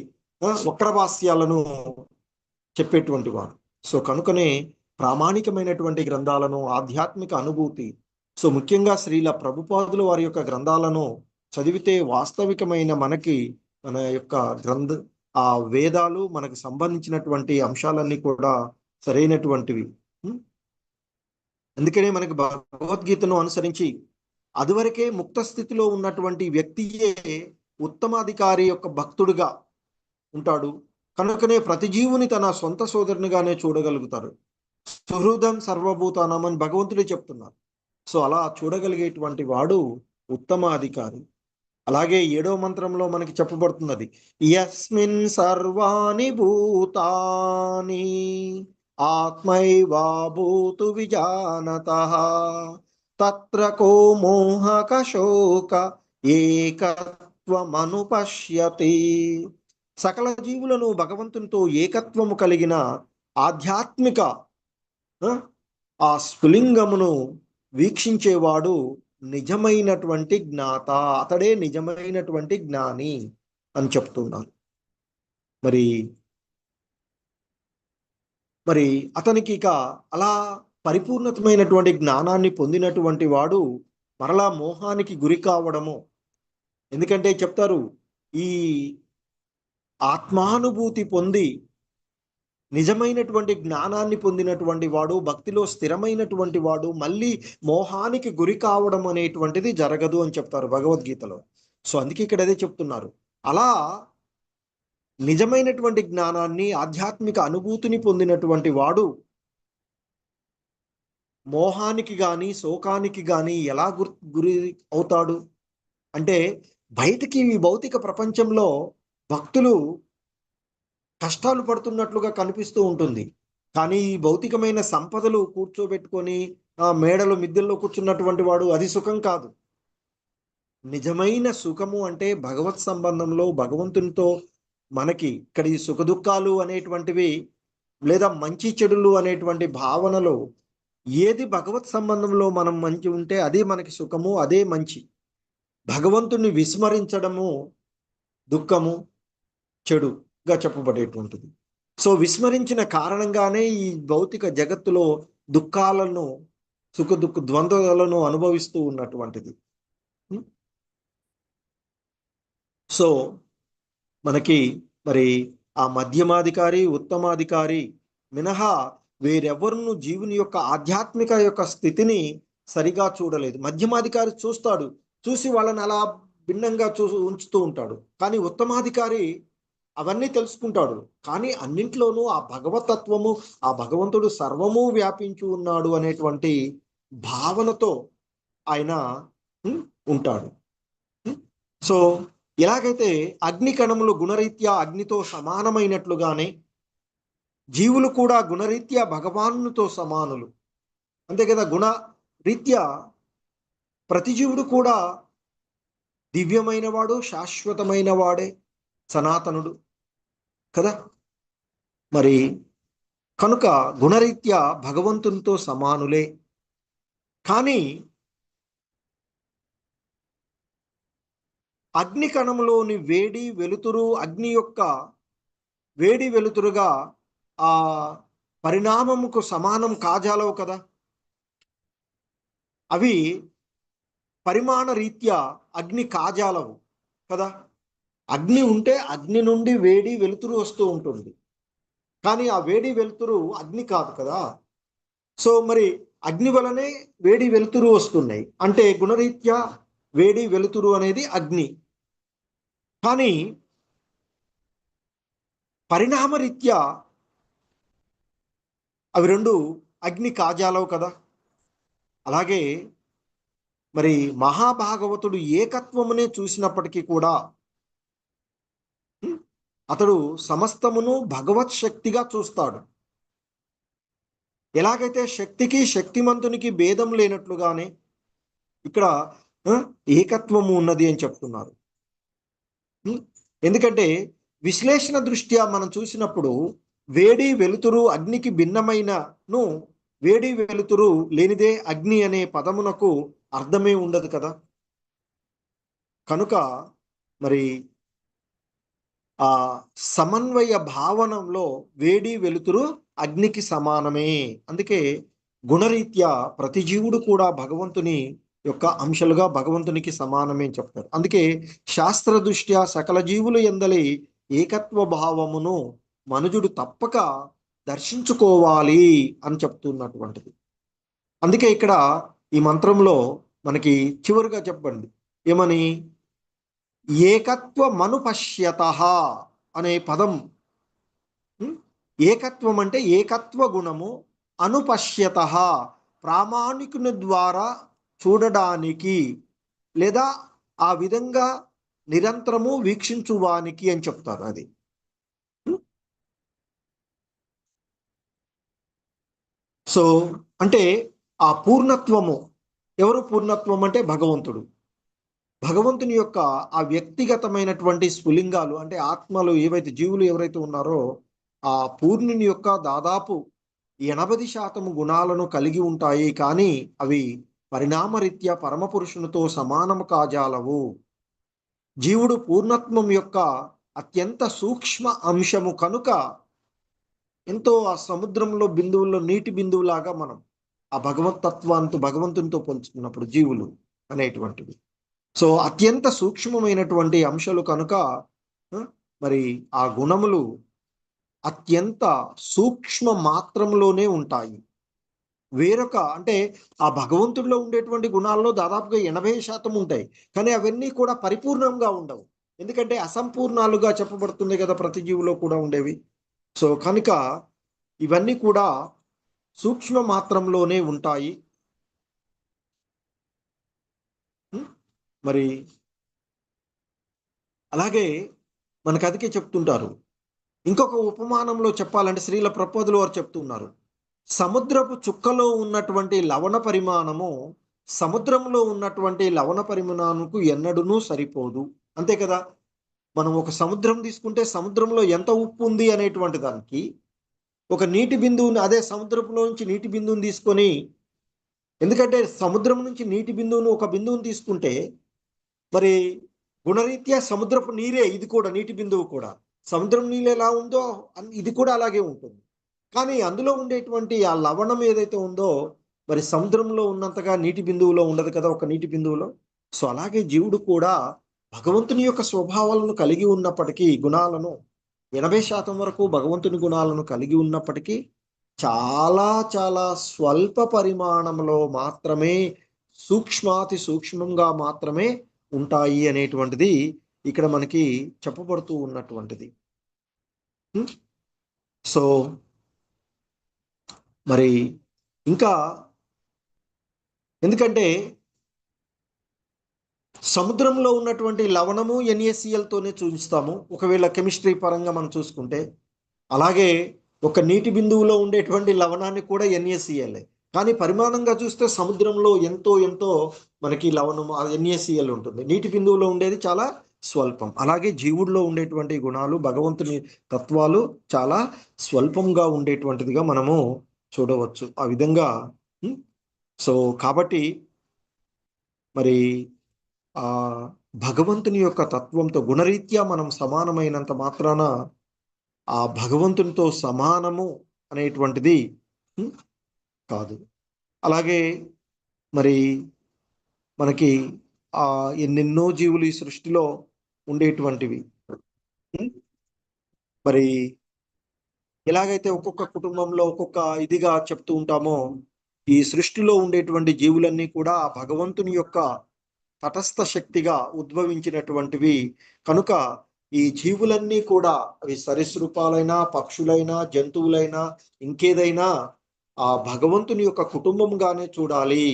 A: వక్ర భాష్యాలను చెప్పేటువంటి వారు. సో కనుకనే ప్రామాణికమైనటువంటి గ్రంథాలను, ఆధ్యాత్మిక అనుభూతి, సో ముఖ్యంగా శ్రీల ప్రభుపాదులు వారి యొక్క గ్రంథాలను చదివితే వాస్తవికమైన మనకి మన యొక్క ఆ వేదాలు మనకు సంబంధించినటువంటి అంశాలన్నీ కూడా సరైనటువంటివి. అందుకనే మనకి భగవద్గీతను అనుసరించి అదివరకే ముక్త స్థితిలో ఉన్నటువంటి వ్యక్తియే ఉత్తమాధికారి యొక్క భక్తుడుగా ఉంటాడు. కనుకనే ప్రతి జీవుని తన సొంత సోదరునిగానే చూడగలుగుతారు. సుహృదం సర్వభూతానం అని భగవంతుడే చెప్తున్నారు. సో అలా చూడగలిగేటువంటి వాడు ఉత్తమాధికారి. అలాగే 7వ మంత్రంలో మనకి చెప్పబడుతున్నది, యస్మిన్ సర్వాణి భూతాని ఆత్మైవా భూతు విజానతః తత్ర కో మోహక శోక ఏకత్వమనుపశ్యతి. సకల జీవులను భగవంతునితో ఏకత్వము కలిగిన ఆధ్యాత్మిక ఆ స్ఫులింగమును వీక్షించేవాడు నిజమైనటువంటి జ్ఞాత, అతడే నిజమైనటువంటి జ్ఞాని అని చెప్తున్నారు. మరి అతనికి ఇక అలా పరిపూర్ణతమైనటువంటి జ్ఞానాన్ని పొందినటువంటి వాడు మరలా మోహానికి గురి కావడము. ఎందుకంటే చెప్తారు, ఈ ఆత్మానుభూతి పొంది నిజమైనటువంటి జ్ఞానాన్ని పొందినటువంటి వాడు, భక్తిలో స్థిరమైనటువంటి వాడు మళ్ళీ మోహానికి గురి కావడం అనేటువంటిది జరగదు అని చెప్తారు భగవద్గీతలో. సో అందుకే ఇక్కడ అదే చెప్తున్నారు. అలా నిజమైనటువంటి జ్ఞానాన్ని, ఆధ్యాత్మిక అనుభూతిని పొందినటువంటి వాడు మోహానికి గాని శోకానికి గాని ఎలా గురి అవుతాడు అంటే, బయటికి ఈ భౌతిక ప్రపంచంలో భక్తులు కష్టాలు పడుతున్నట్లుగా కనిపిస్తూ ఉంటుంది. కానీ ఈ భౌతికమైన సంపదలు కూర్చోబెట్టుకొని మేడలు మిద్దెల్లో కూర్చున్నటువంటి వాడు అది సుఖం కాదు. నిజమైన సుఖము అంటే భగవత్ సంబంధంలో భగవంతునితో మనకి ఇక్కడ ఈ సుఖ దుఃఖాలు అనేటువంటివి లేదా మంచి చెడులు అనేటువంటి భావనలో ఏది భగవత్ సంబంధంలో మనం మంచి ఉంటే అదే మనకి సుఖము, అదే మంచి. భగవంతుని విస్మరించడము దుఃఖము, చెడుగా చెప్పబడేటువంటిది. సో విస్మరించిన కారణంగానే ఈ భౌతిక జగత్తులో దుఃఖాలను, సుఖ దుఃఖ ద్వంద్వలను అనుభవిస్తూ ఉన్నటువంటిది. సో మనకి మరి ఆ మధ్యమాధికారి, ఉత్తమాధికారి మినహా వేరెవరును జీవుని యొక్క ఆధ్యాత్మిక యొక్క స్థితిని సరిగా చూడలేదు. మధ్యమాధికారి చూస్తాడు, చూసి వాళ్ళని అలా భిన్నంగా ఉంచుతూ ఉంటాడు. కానీ ఉత్తమాధికారి అవన్నీ తెలుసుకుంటాడు. కానీ అన్నింట్లోనూ ఆ భగవతత్వము, ఆ భగవంతుడు సర్వము వ్యాపించి ఉన్నాడు అనేటువంటి భావనతో ఆయన ఉంటాడు. సో ఎలాగైతే అగ్ని కణములు గుణరీత్యా అగ్నితో సమానమైనట్లుగానే జీవులు కూడా గుణరీత్యా భగవానునితో సమానులు. అంతే కదా, గుణరీత్యా ప్రతి జీవుడు కూడా దివ్యమైన వాడు, శాశ్వతమైన వాడే, సనాతనుడు కదా. మరి కనుక గుణరీత్యా భగవంతునితో సమానులే. కానీ అగ్ని కణంలోని వేడి వెలుతురు, అగ్ని యొక్క వేడి వెలుతురుగా ఆ పరిణామముకు సమానం కాజాలవు కదా. అవి పరిమాణ రీత్యా అగ్ని కాజాలవు కదా. అగ్ని ఉంటే అగ్ని నుండి వేడి వెలుతురు వస్తూ ఉంటుంది. కానీ ఆ వేడి వెలుతురు అగ్ని కాదు కదా. సో మరి అగ్ని వలనే వేడి వెలుతురు వస్తున్నాయి. అంటే గుణరీత్యా వేడి వెలుతురు అనేది అగ్ని. కానీ పరిణామరీత్యా అవి రెండు అగ్ని కాజాలవు కదా. అలాగే మరి మహాభాగవతుడు ఏకత్వమునే చూసినప్పటికీ కూడా అతడు సమస్తమును భగవత్ శక్తిగా చూస్తాడు. ఎలాగైతే శక్తికి శక్తిమంతునికి భేదం లేనట్లుగానే ఇక్కడ ఏకత్వము ఉన్నది అని చెప్తున్నారు. ఎందుకంటే విశ్లేషణ దృష్ట్యా మనం చూసినప్పుడు వేడి వెలుతురు అగ్నికి భిన్నమైనను వేడి వెలుతురు లేనిదే అగ్ని అనే పదమునకు అర్థమే ఉండదు కదా. కనుక మరి ఆ సమన్వయ భావనంలో వేడి వెలుతురు అగ్నికి సమానమే. అందుకే గుణరీత్యా ప్రతి జీవుడు కూడా భగవంతుని యొక్క అంశాలుగా భగవంతునికి సమానమే అని చెప్తారు. అందుకే శాస్త్ర దృష్ట్యా సకల జీవులు ఎందలి ఏకత్వ భావమును మనుజుడు తప్పక దర్శించుకోవాలి అని చెప్తున్నటువంటిది. అందుకే ఇక్కడ ఈ మంత్రంలో మనకి చివరిగా చెప్పండి ఏమని, ఏకత్వమనుపశ్యత అనే పదం. ఏకత్వం అంటే ఏకత్వ గుణము, అనుపశ్యత ప్రామాణికుని ద్వారా చూడడానికి లేదా ఆ విధంగా నిరంతరము వీక్షించువానికి అని చెప్తారు. అది సో అంటే ఆ పూర్ణత్వము ఎవరు? పూర్ణత్వం అంటే భగవంతుడు. భగవంతుని యొక్క ఆ వ్యక్తిగతమైనటువంటి స్ఫులింగాలు అంటే ఆత్మలు ఏవైతే జీవులు ఎవరైతే ఉన్నారో ఆ పూర్ణుని యొక్క దాదాపు 80% గుణాలను కలిగి ఉంటాయి. కానీ అవి పరిణామరీత్యా పరమపురుషునితో సమానము కాజాలవు. జీవుడు పూర్ణత్వం యొక్క అత్యంత సూక్ష్మ అంశము కనుక ఎంతో ఆ సముద్రంలో బిందువుల్లో నీటి బిందువులాగా మనం ఆ భగవంతునితో పోల్చుకున్నప్పుడు జీవులు అనేటువంటివి సో అత్యంత సూక్ష్మమైనటువంటి అంశాలు కనుక మరి ఆ గుణములు అత్యంత సూక్ష్మ మాత్రంలోనే ఉంటాయి. వేరొక అంటే ఆ భగవంతుడిలో ఉండేటువంటి గుణాల్లో దాదాపుగా 80% ఉంటాయి. కానీ అవన్నీ కూడా పరిపూర్ణంగా ఉండవు. ఎందుకంటే అసంపూర్ణాలుగా చెప్పబడుతుంది కదా ప్రతి జీవిలో కూడా ఉండేవి. సో కనుక ఇవన్నీ కూడా సూక్ష్మ మాత్రంలోనే ఉంటాయి. మరి అలాగే మనకు అదికే చెప్తుంటారు. ఇంకొక ఉపమానంలో చెప్పాలంటే శ్రీల ప్రభుపాదులు వారు చెప్తున్నారు, సముద్రపు చుక్కలో ఉన్నటువంటి లవణ పరిమాణము సముద్రంలో ఉన్నటువంటి లవణ పరిమాణానికి ఎన్నడూనూ సరిపోదు. అంతే కదా. మనం ఒక సముద్రం తీసుకుంటే సముద్రంలో ఎంత ఉప్పు ఉంది అనేటువంటి దానికి ఒక నీటి బిందువుని అదే సముద్రంలో నుంచి నీటి బిందువుని తీసుకొని, ఎందుకంటే సముద్రం నుంచి నీటి బిందువును ఒక బిందువుని తీసుకుంటే మరి గుణరీత్యా సముద్రపు నీరే ఇది కూడా, నీటి బిందువు కూడా సముద్రం నీళ్ళు ఎలా ఉందో ఇది కూడా అలాగే ఉంటుంది. కానీ అందులో ఉండేటువంటి ఆ లవణం ఏదైతే ఉందో మరి సముద్రంలో ఉన్నంతగా నీటి బిందువులో ఉండదు కదా ఒక నీటి బిందువులో. సో అలాగే జీవుడు కూడా భగవంతుని యొక్క స్వభావాలను కలిగి ఉన్నప్పటికీ గుణాలను 80% వరకు భగవంతుని గుణాలను కలిగి ఉన్నప్పటికీ చాలా చాలా స్వల్ప పరిమాణంలో మాత్రమే సూక్ష్మాతి సూక్ష్మంగా మాత్రమే ఉంటాయి అనేటువంటిది ఇక్కడ మనకి చెప్పబడుతూ ఉన్నటువంటిది. సో మరి ఇంకా ఎందుకంటే సముద్రంలో ఉన్నటువంటి లవణము NaCl తోనే చూపిస్తాము ఒకవేళ కెమిస్ట్రీ పరంగా మనం చూసుకుంటే. అలాగే ఒక నీటి బిందువులో ఉండేటువంటి లవణాన్ని కూడా NaCl. కానీ పరిమాణంగా చూస్తే సముద్రంలో ఎంతో ఎంతో మనకి లవణము NaCl ఉంటుంది. నీటి బిందువులో ఉండేది చాలా స్వల్పం. అలాగే జీవుడిలో ఉండేటువంటి గుణాలు భగవంతుని తత్వాలు చాలా స్వల్పంగా ఉండేటువంటిదిగా మనము చూడవచ్చు ఆ విధంగా. సో కాబట్టి మరి ఆ భగవంతుని యొక్క తత్వంతో గుణరీత్యా మనం సమానమైనంత మాత్రాన ఆ భగవంతునితో సమానము అనేటువంటిది కాదు. అలాగే మరి మనకి ఎన్నెన్నో జీవులు ఈ సృష్టిలో ఉండేటువంటివి. మరి ఎలాగైతే ఒక్కొక్క కుటుంబంలో ఒక్కొక్క ఇదిగా చెప్తూ ఉంటామో ఈ సృష్టిలో ఉండేటువంటి జీవులన్నీ కూడా భగవంతుని యొక్క తటస్థ శక్తిగా ఉద్భవించినటువంటివి కనుక ఈ జీవులన్నీ కూడా అవి సరీసృపాలైనా పక్షులైనా జంతువులైనా ఇంకేదైనా ఆ భగవంతుని యొక్క కుటుంబంగానే చూడాలి.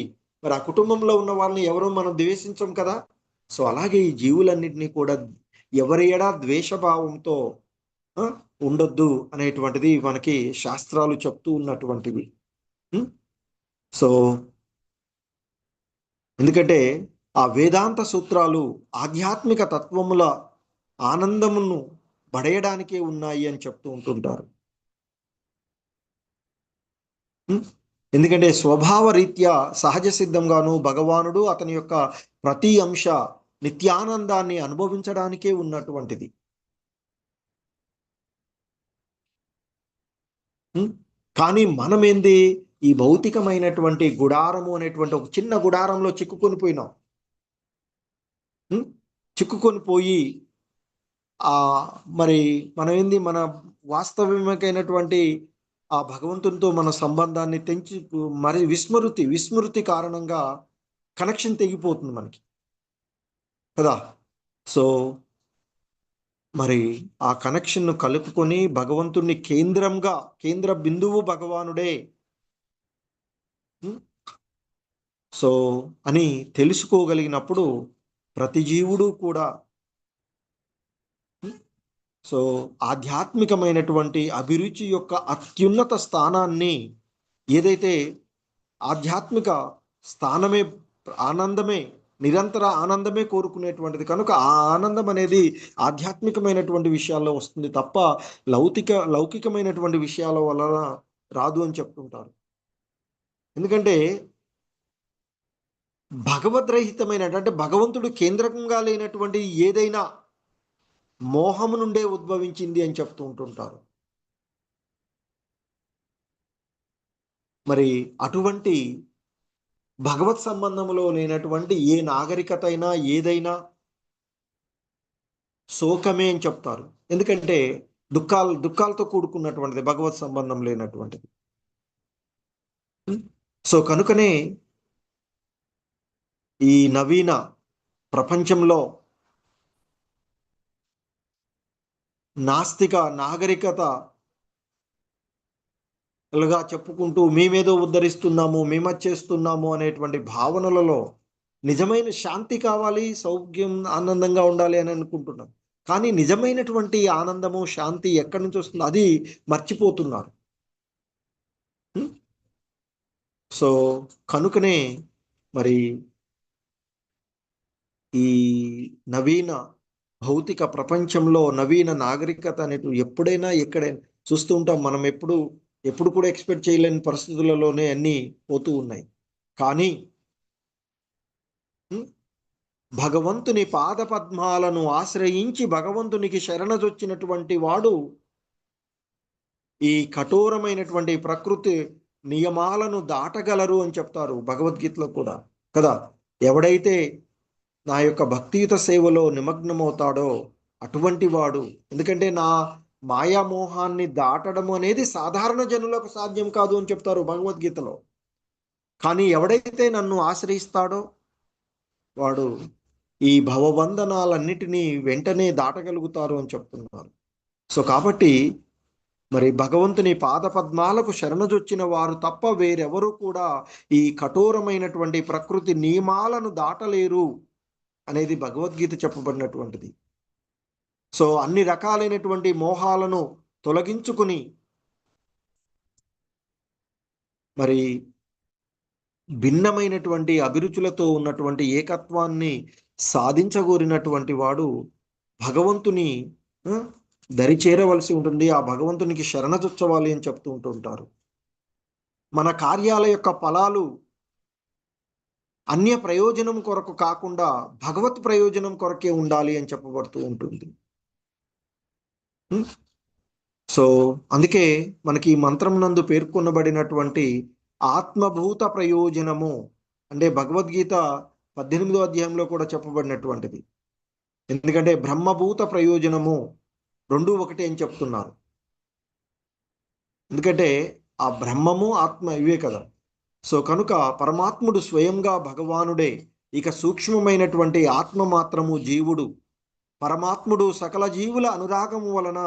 A: మరి ఆ కుటుంబంలో ఉన్న వాళ్ళని ఎవరో మనం ద్వేషించం కదా. సో అలాగే ఈ జీవులన్నింటినీ కూడా ఎవరి ఎడా ద్వేషభావంతో ఉండొద్దు అనేటువంటిది మనకి శాస్త్రాలు చెప్తూ ఉన్నటువంటివి. సో ఎందుకంటే ఆ వేదాంత సూత్రాలు ఆధ్యాత్మిక తత్వముల ఆనందమును పడేయడానికే ఉన్నాయి అని చెప్తూ ఉంటుంటారు. ఎందుకంటే స్వభావ రీత్యా సహజ సిద్ధంగాను భగవానుడు అతని యొక్క ప్రతి అంశ నిత్యానందాన్ని అనుభవించడానికే ఉన్నటువంటిది. కానీ మనం ఏంది, ఈ భౌతికమైనటువంటి గుడారము అనేటువంటి ఒక చిన్న గుడారంలో చిక్కుకొని పోయినాం. చిక్కుకొని పోయి మరి మనం ఏంది, మన వాస్తవికమైనటువంటి ఆ భగవంతునితో మన సంబంధాన్ని తెంచి మరి విస్మృతి కారణంగా కనెక్షన్ తెగిపోతుంది మనకి కదా. సో మరి ఆ కనెక్షన్ను కలుపుకొని భగవంతుణ్ణి కేంద్ర బిందువు భగవానుడే సో అని తెలుసుకోగలిగినప్పుడు ప్రతి జీవుడు కూడా సో ఆధ్యాత్మికమైనటువంటి అభిరుచి యొక్క అత్యున్నత స్థానాన్ని, ఏదైతే ఆధ్యాత్మిక స్థానమే ఆనందమే, నిరంతర ఆనందమే కోరుకునేటువంటిది కనుక ఆ ఆనందం అనేది ఆధ్యాత్మికమైనటువంటి విషయాల్లో వస్తుంది తప్ప లౌకికమైనటువంటి విషయాల వలన రాదు అని చెప్తుంటారు. ఎందుకంటే భగవద్రహితమైన అంటే భగవంతుడు కేంద్రకంగా లేనటువంటి ఏదైనా మోహము నుండే ఉద్భవించింది అని చెప్తూ ఉంటుంటారు. మరి అటువంటి భగవత్ సంబంధంలో లేనటువంటి ఏ నాగరికత అయినా ఏదైనా శోకమే అని చెప్తారు. ఎందుకంటే దుఃఖాలతో కూడుకున్నటువంటిది భగవత్ సంబంధం లేనటువంటిది. సో కనుకనే ఈ నవీన ప్రపంచంలో నాస్తిక నాగరికతలుగా చెప్పుకుంటూ మేమేదో ఉద్ధరిస్తున్నాము, మేమచ్చేస్తున్నాము అనేటువంటి భావనలలో నిజమైన శాంతి కావాలి, సౌఖ్యం, ఆనందంగా ఉండాలి అని అనుకుంటున్నాం. కానీ నిజమైనటువంటి ఆనందము శాంతి ఎక్కడి నుంచి వస్తుందో అది మర్చిపోతున్నారు. సో కనుకనే మరి ఈ నవీన భౌతిక ప్రపంచంలో నవీన నాగరికత అనేటివి ఎప్పుడైనా ఎక్కడైనా చూస్తూ ఉంటాం. మనం ఎప్పుడు కూడా ఎక్స్పెక్ట్ చేయలేని పరిస్థితులలోనే అన్నీ పోతూ ఉన్నాయి. కానీ భగవంతుని పాదపద్మాలను ఆశ్రయించి భగవంతునికి శరణజొచ్చినటువంటి వాడు ఈ కఠోరమైనటువంటి ప్రకృతి నియమాలను దాటగలరు అని చెప్తారు భగవద్గీతలో కూడా కదా. ఎవడైతే నా యొక్క భక్తియుత సేవలో నిమగ్నమవుతాడో అటువంటి వాడు, ఎందుకంటే నా మాయామోహాన్ని దాటడం అనేది సాధారణ జనులకు సాధ్యం కాదు అని చెప్తారు భగవద్గీతలో. కానీ ఎవడైతే నన్ను ఆశ్రయిస్తాడో వాడు ఈ భవబంధనాలన్నిటినీ వెంటనే దాటగలుగుతారు అని చెప్తున్నారు. సో కాబట్టి మరి భగవంతుని పాదపద్మాలకు శరణజొచ్చిన వారు తప్ప వేరెవరు కూడా ఈ కఠోరమైనటువంటి ప్రకృతి నియమాలను దాటలేరు అనేది భగవద్గీత చెప్పబడినటువంటిది. సో అన్ని రకాలైనటువంటి మోహాలను తొలగించుకుని మరి భిన్నమైనటువంటి అభిరుచులతో ఉన్నటువంటి ఏకత్వాన్ని సాధించగోరినటువంటి వాడు భగవంతుని దరి చేరవలసి ఉంటుంది. ఆ భగవంతునికి శరణజొచ్చవాలి అని చెప్తూ ఉంటుంటారు. మన కార్యాల యొక్క ఫలాలు అన్య ప్రయోజనం కొరకు కాకుండా భగవత్ ప్రయోజనం కొరకే ఉండాలి అని చెప్పబడుతూ ఉంటుంది. సో అందుకే మనకి ఈ మంత్రం నందు పేర్కొనబడినటువంటి ఆత్మభూత ప్రయోజనము అంటే భగవద్గీత 18వ అధ్యాయంలో కూడా చెప్పబడినటువంటిది. ఎందుకంటే బ్రహ్మభూత ప్రయోజనము 2:1 అని చెప్తున్నారు. ఎందుకంటే ఆ బ్రహ్మము ఆత్మ ఇవే కదా. సో కనుక పరమాత్ముడు స్వయంగా భగవానుడే, ఇక సూక్ష్మమైనటువంటి ఆత్మ మాత్రము జీవుడు. పరమాత్ముడు సకల జీవుల అనురాగము వలన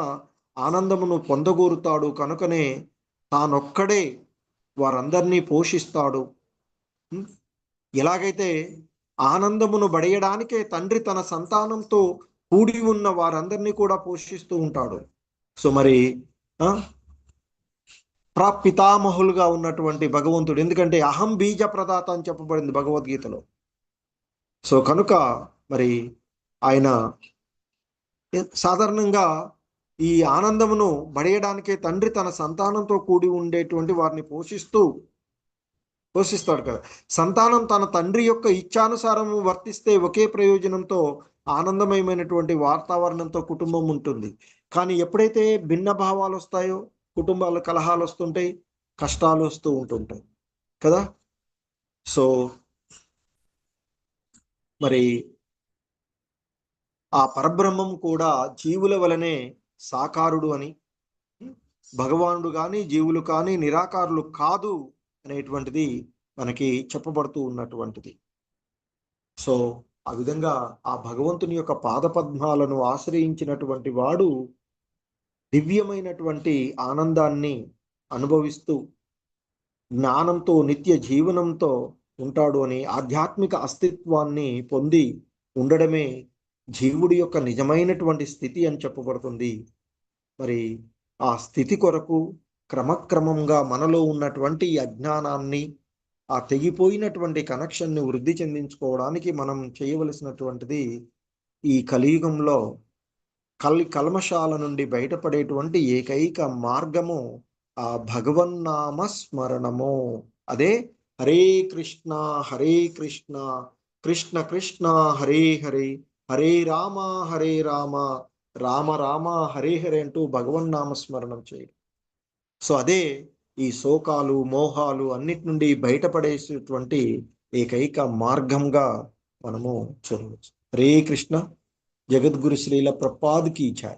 A: ఆనందమును పొందగోరుతాడు. కనుకనే తానొక్కడే వారందరినీ పోషిస్తాడు. ఎలాగైతే ఆనందమును బడయడానికే తండ్రి తన సంతానంతో కూడి ఉన్న వారందరినీ కూడా పోషిస్తూ ఉంటాడు. సో మరి ప్రాపితామహులుగా ఉన్నటువంటి భగవంతుడు, ఎందుకంటే అహం బీజ ప్రదాత అని చెప్పబడింది భగవద్గీతలో. సో కనుక మరి ఆయన సాధారణంగా ఈ ఆనందమును బడేయడానికే తండ్రి తన సంతానంతో కూడి ఉండేటువంటి వారిని పోషిస్తాడు కదా. సంతానం తన తండ్రి యొక్క ఇచ్ఛానుసారము వర్తిస్తే ఒకే ప్రయోజనంతో ఆనందమయమైనటువంటి వాతావరణంతో కుటుంబం ఉంటుంది. కానీ ఎప్పుడైతే భిన్న భావాలు వస్తాయో కుటుంబాలు కలహాలు వస్తుంటాయి, కష్టాలు వస్తూ ఉంటుంటాయి కదా. సో మరి ఆ పరబ్రహ్మం కూడా జీవుల వలనే సాకారుడు అని, భగవానుడు కానీ జీవులు కానీ నిరాకారులు కాదు అనేటువంటిది మనకి చెప్పబడుతూ ఉన్నటువంటిది. సో ఆ విధంగా ఆ భగవంతుని యొక్క పాదపద్మాలను ఆశ్రయించినటువంటి వాడు దివ్యమైనటువంటి ఆనందాన్ని అనుభవిస్తూ జ్ఞానంతో నిత్య జీవనంతో ఉంటాడు అని, ఆధ్యాత్మిక అస్తిత్వాన్ని పొంది ఉండడమే జీవుడి యొక్క నిజమైనటువంటి స్థితి అని చెప్పబడుతుంది. మరి ఆ స్థితి కొరకు క్రమక్రమంగా మనలో ఉన్నటువంటి అజ్ఞానాన్ని, ఆ తెగిపోయినటువంటి కనెక్షన్ని వృద్ధి చెందించుకోవడానికి మనం చేయవలసినటువంటిది ఈ కలియుగంలో కల్మషాల నుండి బయటపడేటువంటి ఏకైక మార్గము ఆ భగవన్నామ స్మరణము. అదే హరే కృష్ణ కృష్ణ కృష్ణ హరే హరే, హరే రామ రామ రామ హరే హరే అంటూ భగవన్నామ స్మరణం చేయడం. సో అదే ఈ శోకాలు మోహాలు అన్నిటి నుండి బయటపడేసేటువంటి ఏకైక మార్గంగా మనము చూడవచ్చు. హరే కృష్ణ. జగద్గురు శ్రీల ప్రభుపాద్ కీ జై.